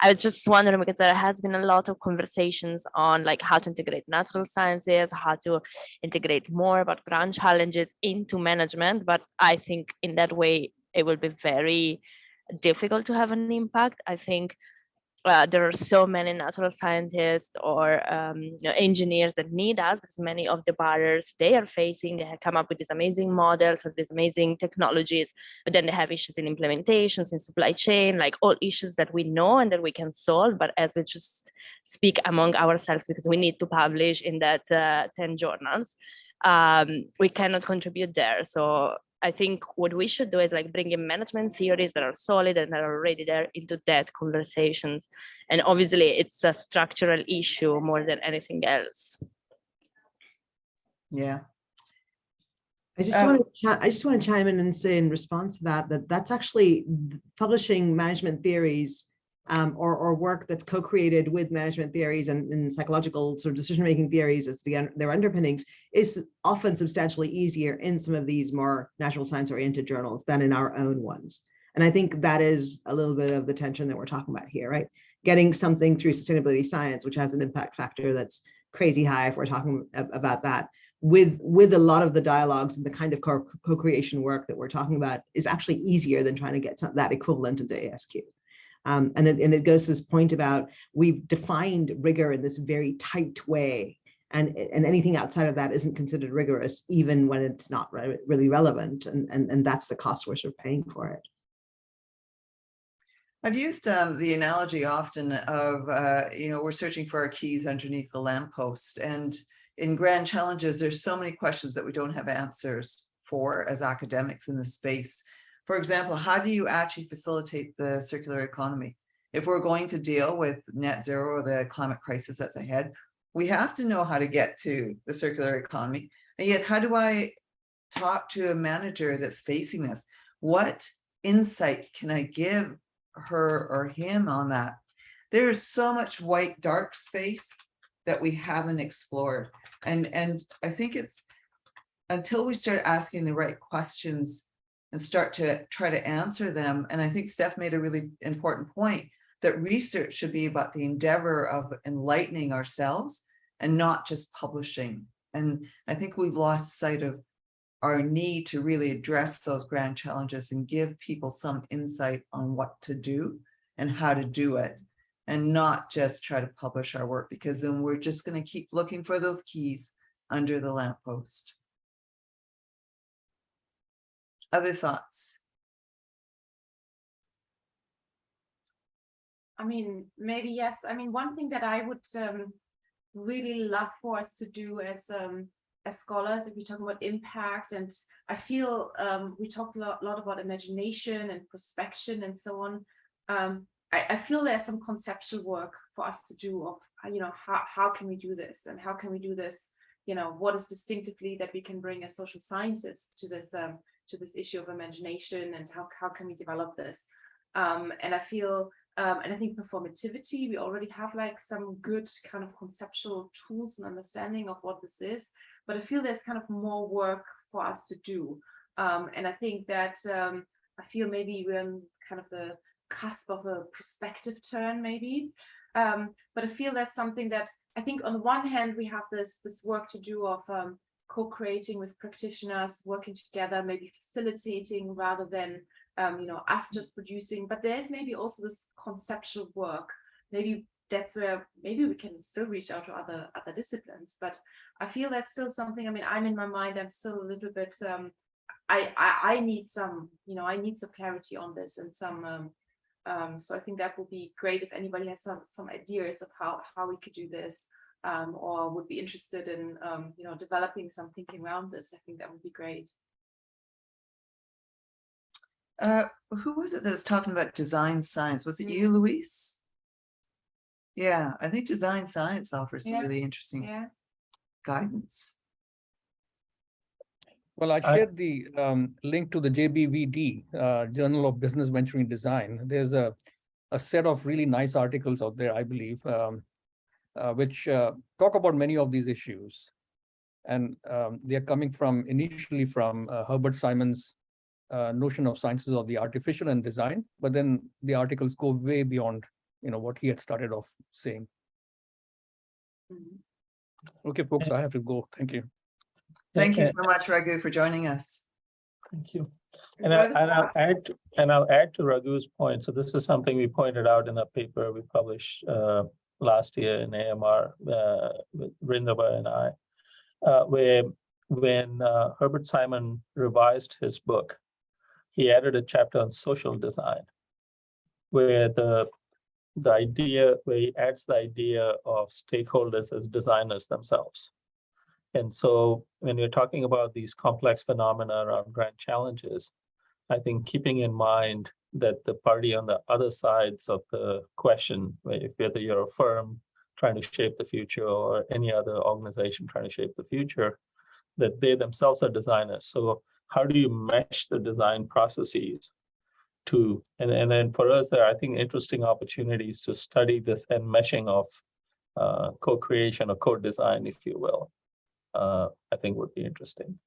I was just wondering, because there has been a lot of conversations on like how to integrate natural sciences, how to integrate more about grand challenges into management. But I think in that way, it will be very difficult to have an impact. I think there are so many natural scientists or engineers that need us, because many of the barriers they are facing, they have come up with these amazing models or these amazing technologies, but then they have issues in implementations, in supply chain, like all issues that we know and that we can solve, but as we just speak among ourselves, because we need to publish in that 10 journals, we cannot contribute there. So I think what we should do is like bring in management theories that are solid and that are already there into that conversations. And obviously it's a structural issue more than anything else. Yeah. I just want to chime in and say in response to that, that's actually publishing management theories or work that's co-created with management theories and psychological sort of decision-making theories as their underpinnings is often substantially easier in some of these more natural science-oriented journals than in our own ones. And I think that is a little bit of the tension that we're talking about here, right? Getting something through sustainability science, which has an impact factor that's crazy high if we're talking about that, with a lot of the dialogues and the kind of co-creation work that we're talking about is actually easier than trying to get that equivalent into ASQ. And it goes to this point about we've defined rigor in this very tight way, and anything outside of that isn't considered rigorous, even when it's not really relevant, and that's the cost we're sort of paying for it. I've used the analogy often of, we're searching for our keys underneath the lamppost, and in grand challenges, there's so many questions that we don't have answers for as academics in this space. For example, how do you actually facilitate the circular economy? if we're going to deal with net zero or the climate crisis that's ahead, we have to know how to get to the circular economy. And yet, how do I talk to a manager that's facing this? What insight can I give her or him on that? There's so much white dark space that we haven't explored. And I think it's until we start asking the right questions and start to try to answer them. And I think Steph made a really important point that research should be about the endeavor of enlightening ourselves and not just publishing. And I think we've lost sight of our need to really address those grand challenges and give people some insight on what to do and how to do it, and not just try to publish our work, because then we're just going to keep looking for those keys under the lamppost. Other thoughts? I mean, maybe yes. I mean, one thing that I would really love for us to do as scholars, if we talk about impact, and I feel we talked a lot about imagination and prospection and so on. I feel there's some conceptual work for us to do of, how can we do this, and how can we do this, what is distinctively that we can bring as social scientists to this issue of imagination, and how can we develop this? And I feel, and I think performativity, we already have like some good kind of conceptual tools and understanding of what this is, but I feel there's kind of more work for us to do. And I think that I feel maybe we're in kind of the cusp of a perspective turn, maybe. But I feel that's something that I think on the one hand, we have this work to do of co-creating with practitioners, working together, maybe facilitating rather than us just producing. But there's maybe also this conceptual work. Maybe that's where maybe we can still reach out to other disciplines. But I feel that's still something. I mean, I'm in my mind, I'm still a little bit. I need some, I need some clarity on this and some. So I think that would be great if anybody has some ideas of how we could do this, or would be interested in developing some thinking around this. I think that would be great. Who was it that was talking about design science? Was it you, Luis? Yeah, I think design science offers some really interesting guidance. Well, I shared the link to the JBVD, Journal of Business Venturing Design. There's a set of really nice articles out there, I believe, which talk about many of these issues. And they are coming initially from Herbert Simon's notion of sciences of the artificial and design, but then the articles go way beyond, what he had started off saying. Okay, folks, I have to go. Thank you. Thank you so much, Raghu, for joining us. Thank you. And I'll add to Raghu's point. So this is something we pointed out in a paper we published last year in AMR with Rindava and I, where when Herbert Simon revised his book, he added a chapter on social design, where he adds the idea of stakeholders as designers themselves. And so when you're talking about these complex phenomena around grand challenges, I think keeping in mind that the party on the other sides of the question, whether you're a firm trying to shape the future or any other organization trying to shape the future, that they themselves are designers. So how do you mesh the design processes to, and then for us, there are, I think, interesting opportunities to study this enmeshing of co-creation or co-design, if you will. I think would be interesting.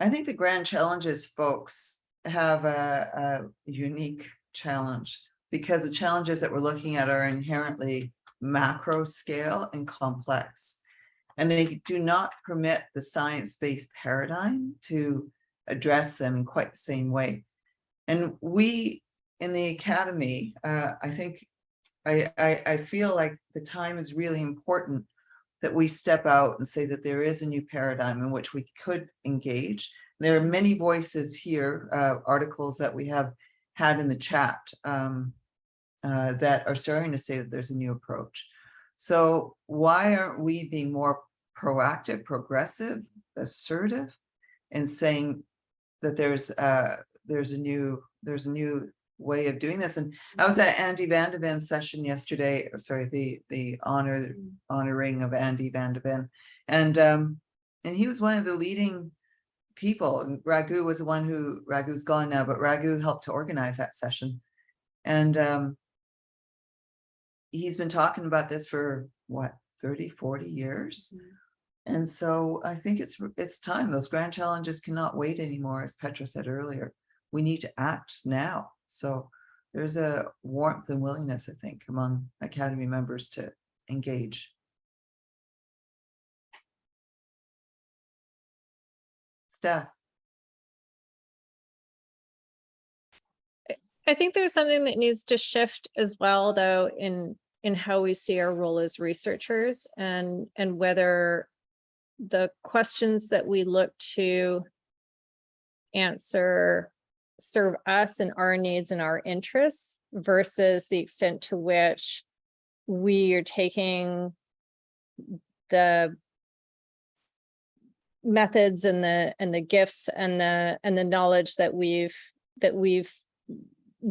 I think the grand challenges folks have a unique challenge, because the challenges that we're looking at are inherently macro scale and complex, and they do not permit the science-based paradigm to address them in quite the same way. And we in the academy, I think I feel like the time is really important that we step out and say that there is a new paradigm in which we could engage. There are many voices here, articles that we have had in the chat that are starting to say that there's a new approach. So why aren't we being more proactive, progressive, assertive, and saying that there's a new way of doing this. And I was at Andy Van de Ven's session yesterday, or sorry, the honoring of Andy Van de Ven, and he was one of the leading people. And Raghu was the one who, Raghu's gone now, but Raghu helped to organize that session. And he's been talking about this for what, 30, 40 years. And so I think it's time. Those grand challenges cannot wait anymore, as Petra said earlier. We need to act now. So there's a warmth and willingness, I think, among Academy members to engage. Steph. I think there's something that needs to shift as well, though, in how we see our role as researchers, and whether the questions that we look to answer serve us and our needs and our interests versus the extent to which we are taking the methods and the gifts and the knowledge that we've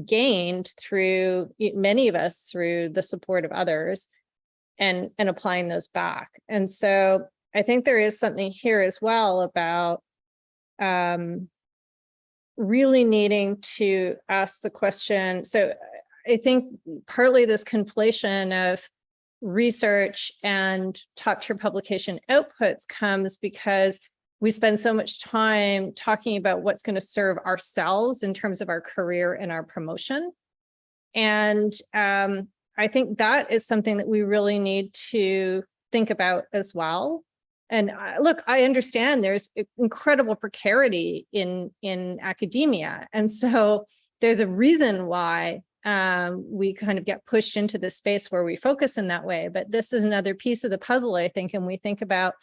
gained through, many of us through the support of others, and applying those back. And so I think there is something here as well about really needing to ask the question. So I think partly this conflation of research and top tier publication outputs comes because we spend so much time talking about what's going to serve ourselves in terms of our career and our promotion. And I think that is something that we really need to think about as well. And look, I understand there's incredible precarity in academia. And so there's a reason why we kind of get pushed into this space where we focus in that way. But this is another piece of the puzzle, I think, and we think about,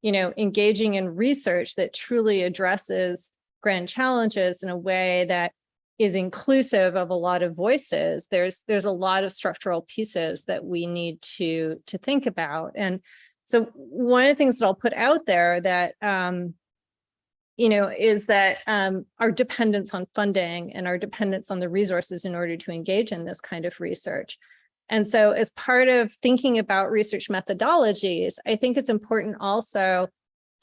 engaging in research that truly addresses grand challenges in a way that is inclusive of a lot of voices. There's a lot of structural pieces that we need to think about. And so one of the things that I'll put out there that, is that our dependence on funding and our dependence on the resources in order to engage in this kind of research. And so as part of thinking about research methodologies, I think it's important also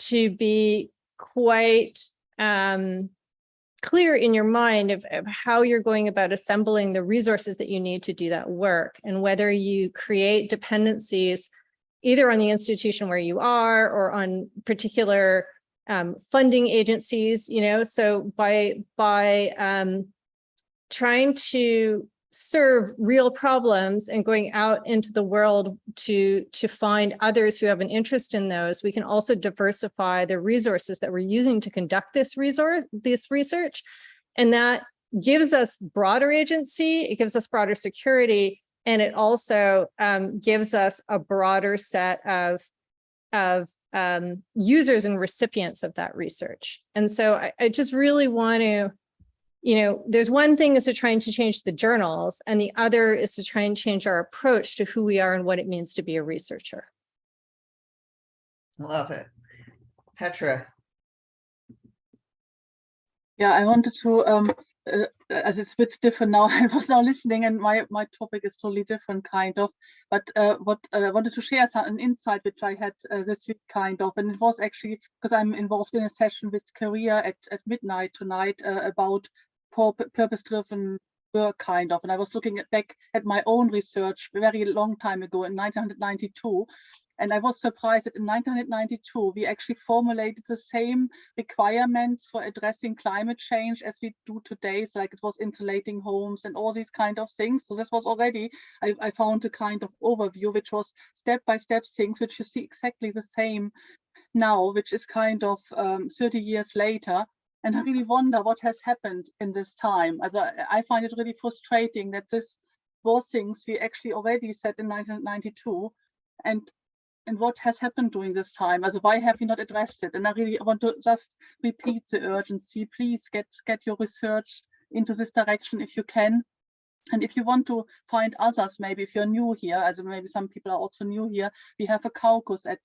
to be quite clear in your mind of how you're going about assembling the resources that you need to do that work, and whether you create dependencies either on the institution where you are or on particular funding agencies, so by trying to serve real problems and going out into the world to find others who have an interest in those, we can also diversify the resources that we're using to conduct this research. And that gives us broader agency, it gives us broader security, and it also gives us a broader set of users and recipients of that research. And so I just really want to, there's one thing is to trying to change the journals, and the other is to try and change our approach to who we are and what it means to be a researcher. Love it. Petra. Yeah, I wanted to, as it's a bit different now, I was now listening and my topic is totally different kind of, but what I wanted to share an insight which I had this week kind of, and it was actually because I'm involved in a session with Career at midnight tonight about purpose-driven work kind of, and I was looking back at my own research a very long time ago in 1992. And I was surprised that in 1992, we actually formulated the same requirements for addressing climate change as we do today. So like it was insulating homes and all these kind of things. So this was already, I found a kind of overview, which was step-by-step things, which you see exactly the same now, which is kind of 30 years later. And I really wonder what has happened in this time. As I find it really frustrating that this was things we actually already said in 1992. And what has happened during this time? Also, why have we not addressed it? And I really want to just repeat the urgency. Please get your research into this direction if you can. And if you want to find others, maybe if you're new here, as maybe some people are also new here, we have a caucus at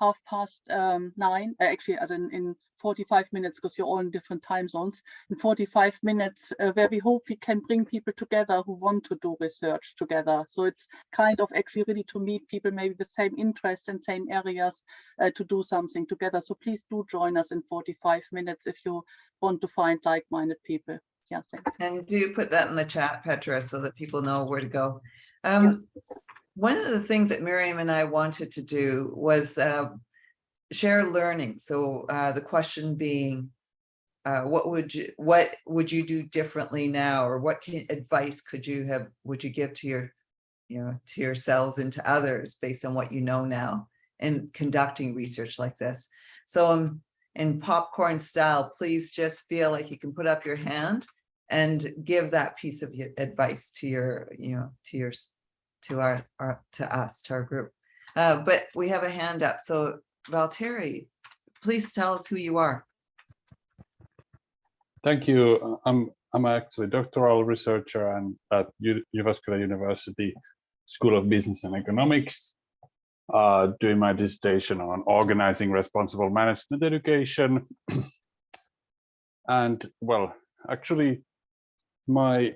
9:30, actually as in 45 minutes, because you're all in different time zones, in 45 minutes, where we hope we can bring people together who want to do research together. So it's kind of actually really to meet people maybe the same interests and same areas to do something together. So please do join us in 45 minutes if you want to find like-minded people. Yeah, thanks. And do put that in the chat, Petra, so that people know where to go. One of the things that Miriam and I wanted to do was share learning. So the question being, what would you do differently now, or what advice would you give to your, to yourselves and to others based on what you know now in conducting research like this? So in popcorn style, please just feel like you can put up your hand and give that piece of advice to your, to our group. But we have a hand up. So Valtteri, please tell us who you are. Thank you. I'm actually a doctoral researcher and at Jyväskylä University School of Business and Economics, doing my dissertation on organizing responsible management education. And well, actually, my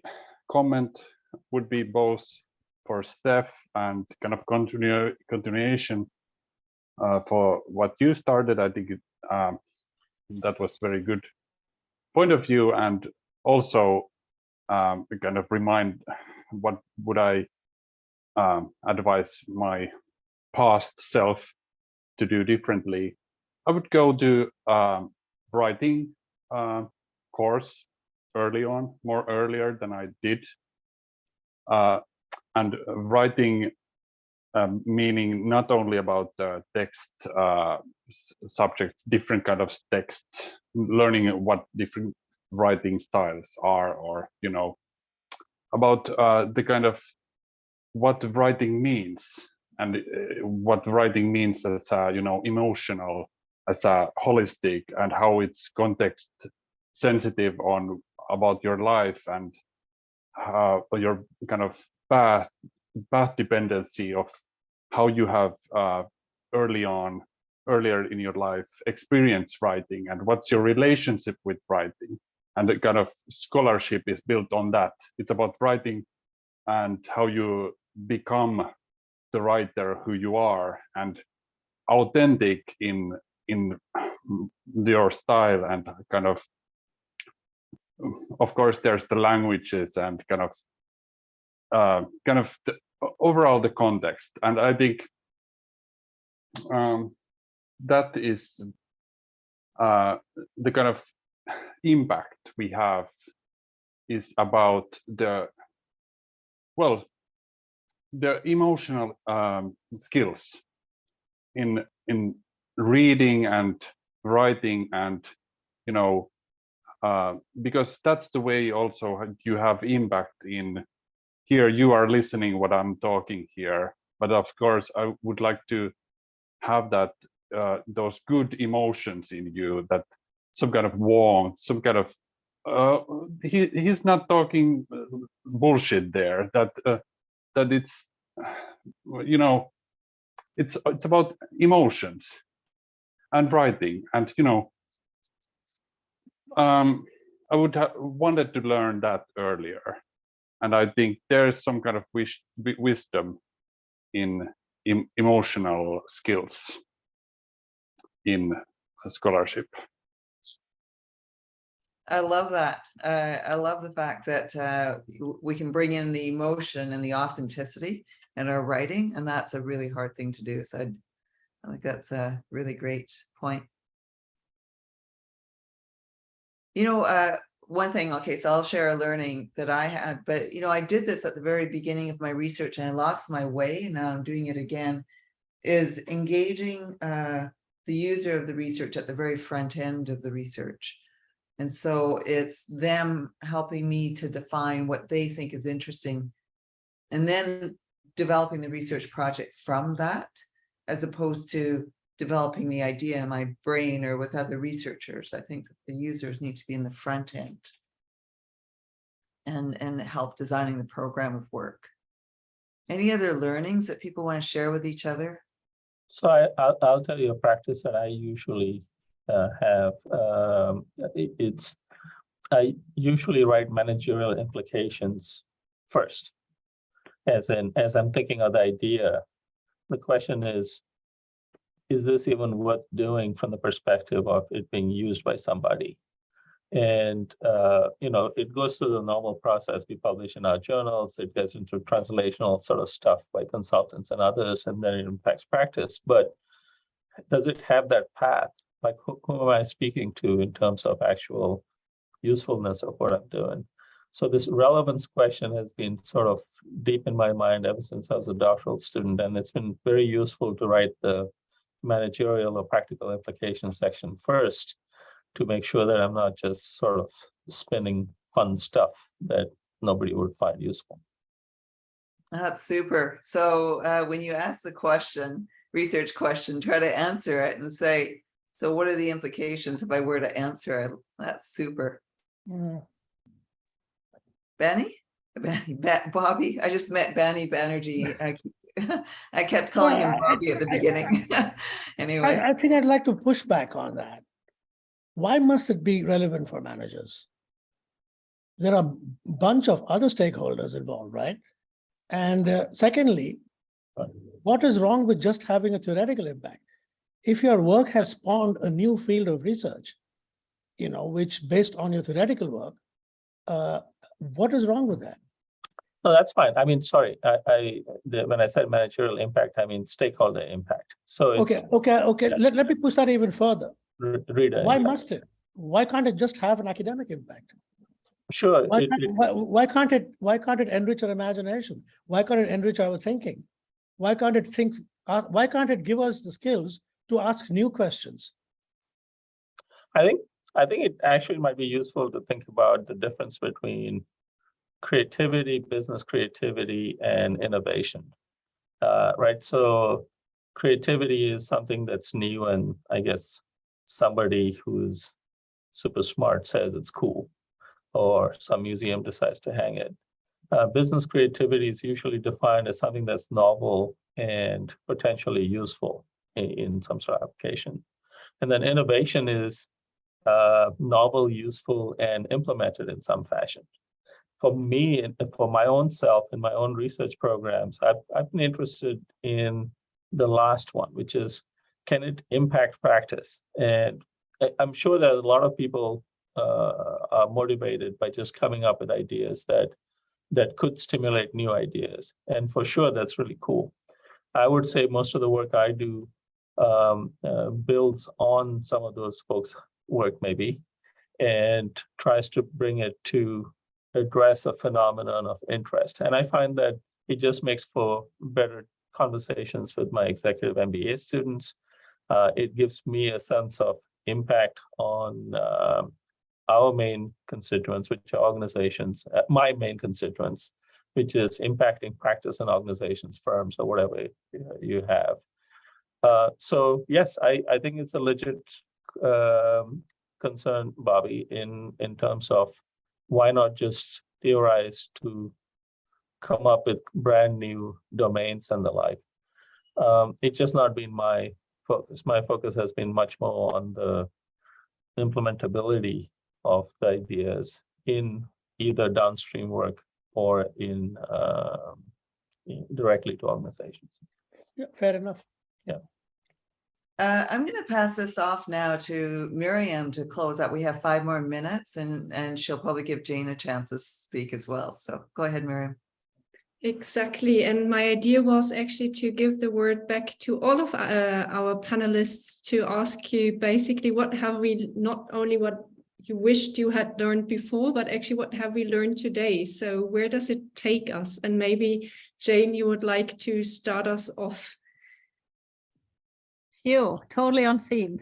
comment would be both for Steph and kind of continuation for what you started. I think that was very good point of view, and also kind of remind what would I advise my past self to do differently. I would go to writing course early on, more earlier than I did, and writing meaning not only about the text subjects, different kind of text, learning what different writing styles are, or about the kind of what writing means, and what writing means as emotional, as a holistic, and how it's context sensitive on about your life, and your kind of path dependency of how you have earlier in your life experience writing, and what's your relationship with writing, and the kind of scholarship is built on that. It's about writing and how you become the writer who you are, and authentic in your style, and kind of course there's the languages and kind of overall the context. And I think that is the kind of impact we have is about the emotional skills in reading and writing, and because that's the way also you have impact in here. You are listening what I'm talking here, but of course I would like to have that those good emotions in you, that some kind of warmth, some kind of he's not talking bullshit there, that it's it's about emotions and writing. And I would have wanted to learn that earlier, and I think there's some kind of wisdom in emotional skills in a scholarship. I love that. I love the fact that we can bring in the emotion and the authenticity in our writing, and that's a really hard thing to do. So I think that's a really great point. One thing, okay, so I'll share a learning that I had, but I did this at the very beginning of my research and I lost my way, and now I'm doing it again, is engaging the user of the research at the very front end of the research. And so it's them helping me to define what they think is interesting, and then developing the research project from that, as opposed to developing the idea in my brain or with other researchers. I think that the users need to be in the front end. and help designing the program of work. Any other learnings that people want to share with each other? So I'll tell you a practice that I usually have. I usually write managerial implications first, as I'm thinking of the idea. The question is this even worth doing from the perspective of it being used by somebody? And it goes through the normal process. We publish in our journals, it gets into translational sort of stuff by consultants and others, and then it impacts practice. But does it have that path? Like, who am I speaking to in terms of actual usefulness of what I'm doing? So this relevance question has been sort of deep in my mind ever since I was a doctoral student, and it's been very useful to write the managerial or practical implication section first, to make sure that I'm not just sort of spinning fun stuff that nobody would find useful. That's super. So when you ask the question, research question, try to answer it and say, so what are the implications if I were to answer it? That's super. Benny? Bobby? I just met Benny Banerjee. I kept calling him Bobby at the beginning. Anyway. I think I'd like to push back on that. Why must it be relevant for managers? There are a bunch of other stakeholders involved, right? And secondly, what is wrong with just having a theoretical impact? If your work has spawned a new field of research, which based on your theoretical work, what is wrong with that? No, that's fine. I mean, sorry, when I said managerial impact, I mean stakeholder impact. So it's okay. Yeah. Let me push that even further. Why impact. must it? Why can't it just have an academic impact? Sure. Why can't it enrich our imagination? Why can't it enrich our thinking? Why can't it give us the skills to ask new questions? I think it actually might be useful to think about the difference between creativity, business creativity, and innovation, right? So creativity is something that's new, and I guess somebody who's super smart says it's cool, or some museum decides to hang it. Business creativity is usually defined as something that's novel and potentially useful in some sort of application. And then innovation is novel, useful, and implemented in some fashion. For me, and for my own self in my own research programs, I've been interested in the last one, which is, can it impact practice? And I'm sure that a lot of people are motivated by just coming up with ideas that could stimulate new ideas. And for sure, that's really cool. I would say most of the work I do builds on some of those folks' work maybe, and tries to bring it to address a phenomenon of interest. And I find that it just makes for better conversations with my executive MBA students. It gives me a sense of impact on our main constituents, which are organizations, my main constituents, which is impacting practice in organizations, firms, or whatever you have. So yes, I think it's a legit concern, Bobby, in terms of why not just theorize to come up with brand new domains and the like. It's just not been my focus. My focus has been much more on the implementability of the ideas in either downstream work or in directly to organizations. Yeah, fair enough. Yeah. I'm going to pass this off now to Miriam to close out. We have 5 more minutes, and she'll probably give Jane a chance to speak as well. So go ahead, Miriam. Exactly. And my idea was actually to give the word back to all of our panelists to ask you basically, what have we, not only what you wished you had learned before, but actually what have we learned today? So where does it take us? And maybe Jane, you would like to start us off. Totally on theme.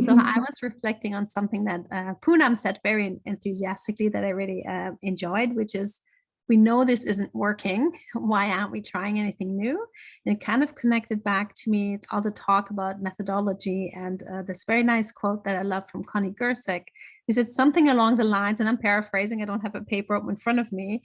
So I was reflecting on something that Poonam said very enthusiastically that I really enjoyed, which is we know this isn't working. Why aren't we trying anything new? And it kind of connected back to me, all the talk about methodology and this very nice quote that I love from Connie Gersick. He said something along the lines, and I'm paraphrasing, I don't have a paper open in front of me,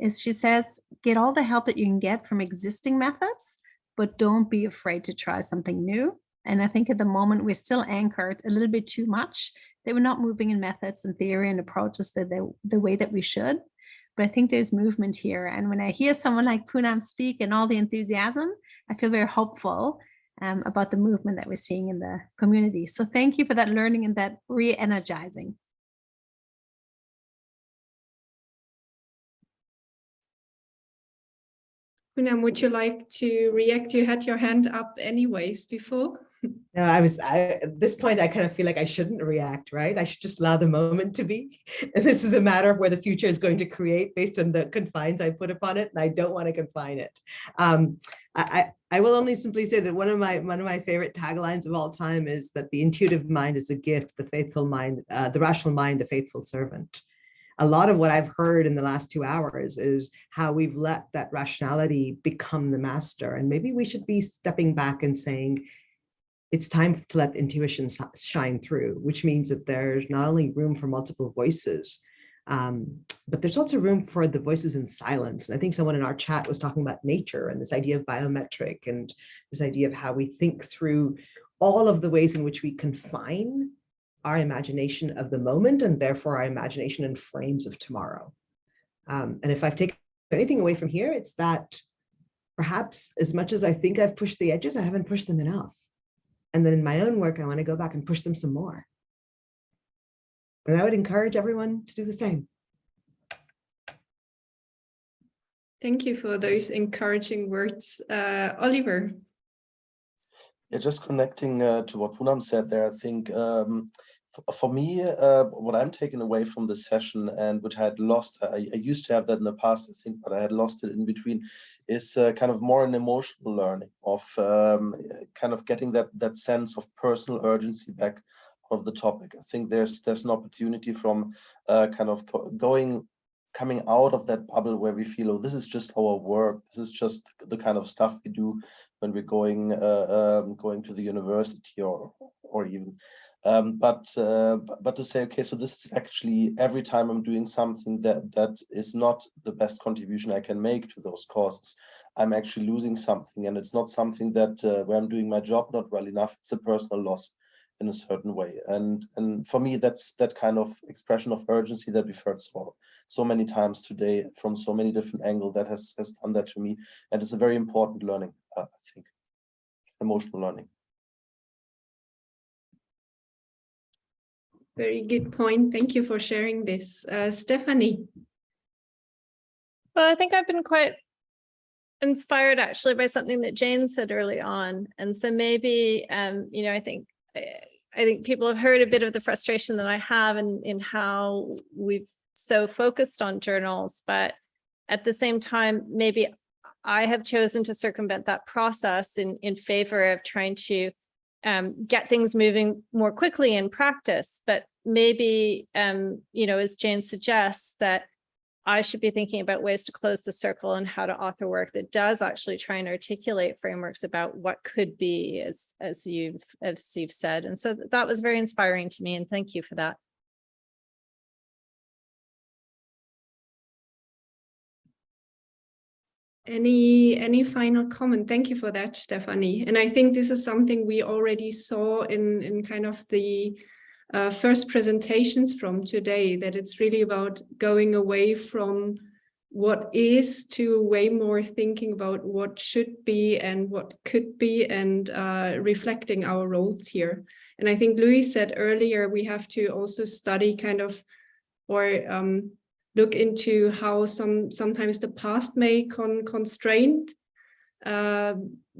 is she says, get all the help that you can get from existing methods, but don't be afraid to try something new. And I think at the moment we're still anchored a little bit too much, that we're not moving in methods and theory and approaches the way that we should. But I think there's movement here. And when I hear someone like Poonam speak and all the enthusiasm, I feel very hopeful about the movement that we're seeing in the community. So thank you for that learning and that re-energizing. Poonam, would you like to react? You had your hand up anyways before. No, at this point, I kind of feel like I shouldn't react, right? I should just allow the moment to be. And this is a matter of where the future is going to create based on the confines I put upon it, and I don't want to confine it. I will only simply say that one of my favorite taglines of all time is that the intuitive mind is a gift, the faithful mind, the rational mind, a faithful servant. A lot of what I've heard in the last 2 hours is how we've let that rationality become the master. And maybe we should be stepping back and saying, it's time to let intuition shine through, which means that there's not only room for multiple voices, but there's also room for the voices in silence. And I think someone in our chat was talking about nature and this idea of biometric and this idea of how we think through all of the ways in which we confine our imagination of the moment and therefore our imagination and frames of tomorrow. And if I've taken anything away from here, it's that perhaps as much as I think I've pushed the edges, I haven't pushed them enough. And then in my own work, I want to go back and push them some more. And I would encourage everyone to do the same. Thank you for those encouraging words. Oliver. Yeah, just connecting to what Poonam said there, I think for me, what I'm taking away from the session and which I had lost, I used to have that in the past, I think, but I had lost it in between, is kind of more an emotional learning of kind of getting that sense of personal urgency back of the topic. I think there's an opportunity from kind of coming out of that bubble where we feel, oh, this is just our work. This is just the kind of stuff we do when we're going to the university or even. But to say, okay, so this is actually every time I'm doing something that is not the best contribution I can make to those causes, I'm actually losing something, and it's not something that where I'm doing my job not well enough. It's a personal loss in a certain way, and for me, that's that kind of expression of urgency that we've heard so many times today from so many different angles that has done that to me, and it's a very important learning, I think, emotional learning. Very good point. Thank you for sharing this. Stephanie. Well, I think I've been quite inspired actually by something that Jane said early on. And so maybe, you know, I think people have heard a bit of the frustration that I have in how we've so focused on journals, but at the same time, maybe I have chosen to circumvent that process in favor of trying to get things moving more quickly in practice. But maybe, you know, as Jane suggests, that I should be thinking about ways to close the circle and how to author work that does actually try and articulate frameworks about what could be, as you've said. And so that was very inspiring to me, and thank you for that. Any final comment? Thank you for that, Stephanie. And I think this is something we already saw in kind of the first presentations from today, that it's really about going away from what is to way more thinking about what should be and what could be, and reflecting our roles here. And I think Louis said earlier, we have to also study kind of, or look into how sometimes the past may constrain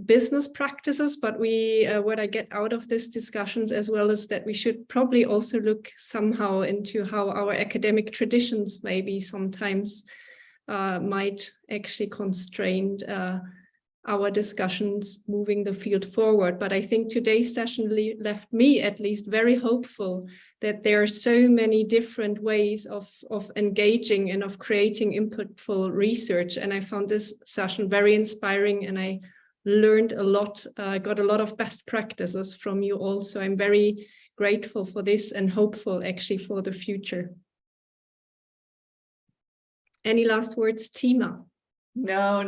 business practices, but what I get out of these discussions as well is that we should probably also look somehow into how our academic traditions maybe sometimes might actually constrain our discussions moving the field forward. But I think today's session left me at least very hopeful that there are so many different ways of engaging and of creating inputful research. And I found this session very inspiring, and I learned a lot, got a lot of best practices from you all. So I'm very grateful for this and hopeful actually for the future. Any last words, Tima? No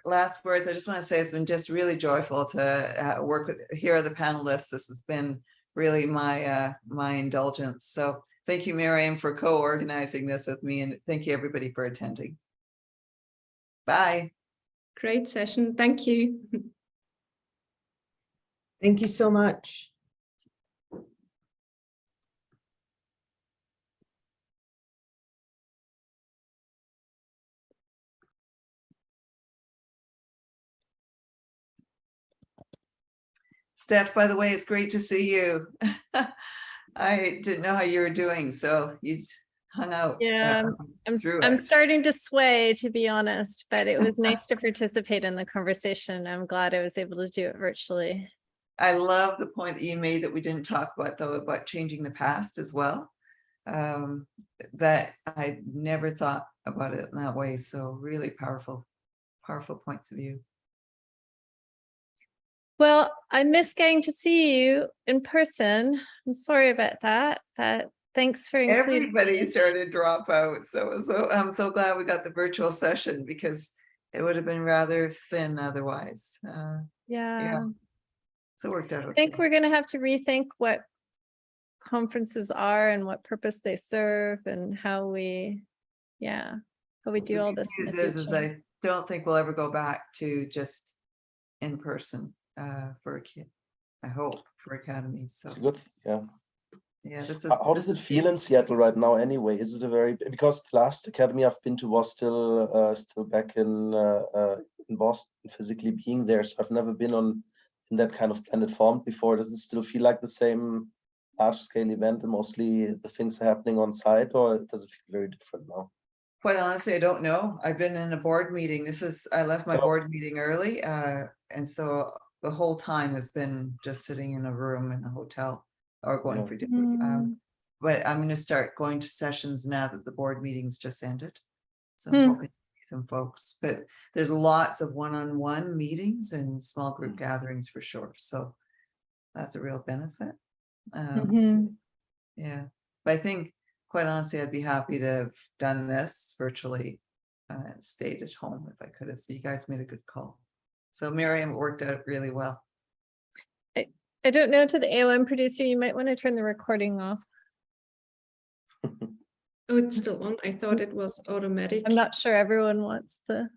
last words. I just want to say it's been just really joyful to work with here the panelists. This has been really my indulgence. So thank you, Miriam, for co-organizing this with me, and thank you everybody for attending. Bye. Great session. Thank you. Thank you so much. Steph, by the way, it's great to see you. I didn't know how you were doing, so you hung out. Yeah, I'm starting to sway, to be honest, but it was nice to participate in the conversation. I'm glad I was able to do it virtually. I love the point that you made that we didn't talk about, though, about changing the past as well. That I never thought about it in that way. So really powerful points of view. Well, I miss getting to see you in person. I'm sorry about that, but thanks for including Everybody me. started to drop out. So I'm so glad we got the virtual session, because it would have been rather thin otherwise. Yeah. So it worked out okay. I think we're going to have to rethink what conferences are and what purpose they serve and how we do all this. Is I don't think we'll ever go back to just in person for a kid. I hope for academies. So it's good. Yeah. Yeah. This is. How does it feel in Seattle right now? Anyway, is it a very, because the last academy I've been to was still back in Boston, physically being there. So I've never been in that kind of planet formed before. Does it still feel like the same large scale event and mostly the things are happening on site, or does it feel very different now? Quite honestly, I don't know. I've been in a board meeting. I left my board meeting early. And so the whole time has been just sitting in a room in a hotel or going for different, but I'm going to start going to sessions now that the board meetings just ended. So I'm hoping to see some folks, but there's lots of one-on-one meetings and small group gatherings for sure. So that's a real benefit. Yeah, but I think quite honestly, I'd be happy to have done this virtually and stayed at home if I could have. So you guys made a good call. So Miriam, it worked out really well. I don't know, to the AOM producer, you might want to turn the recording off. Oh, it's still on. I thought it was automatic. I'm not sure everyone wants the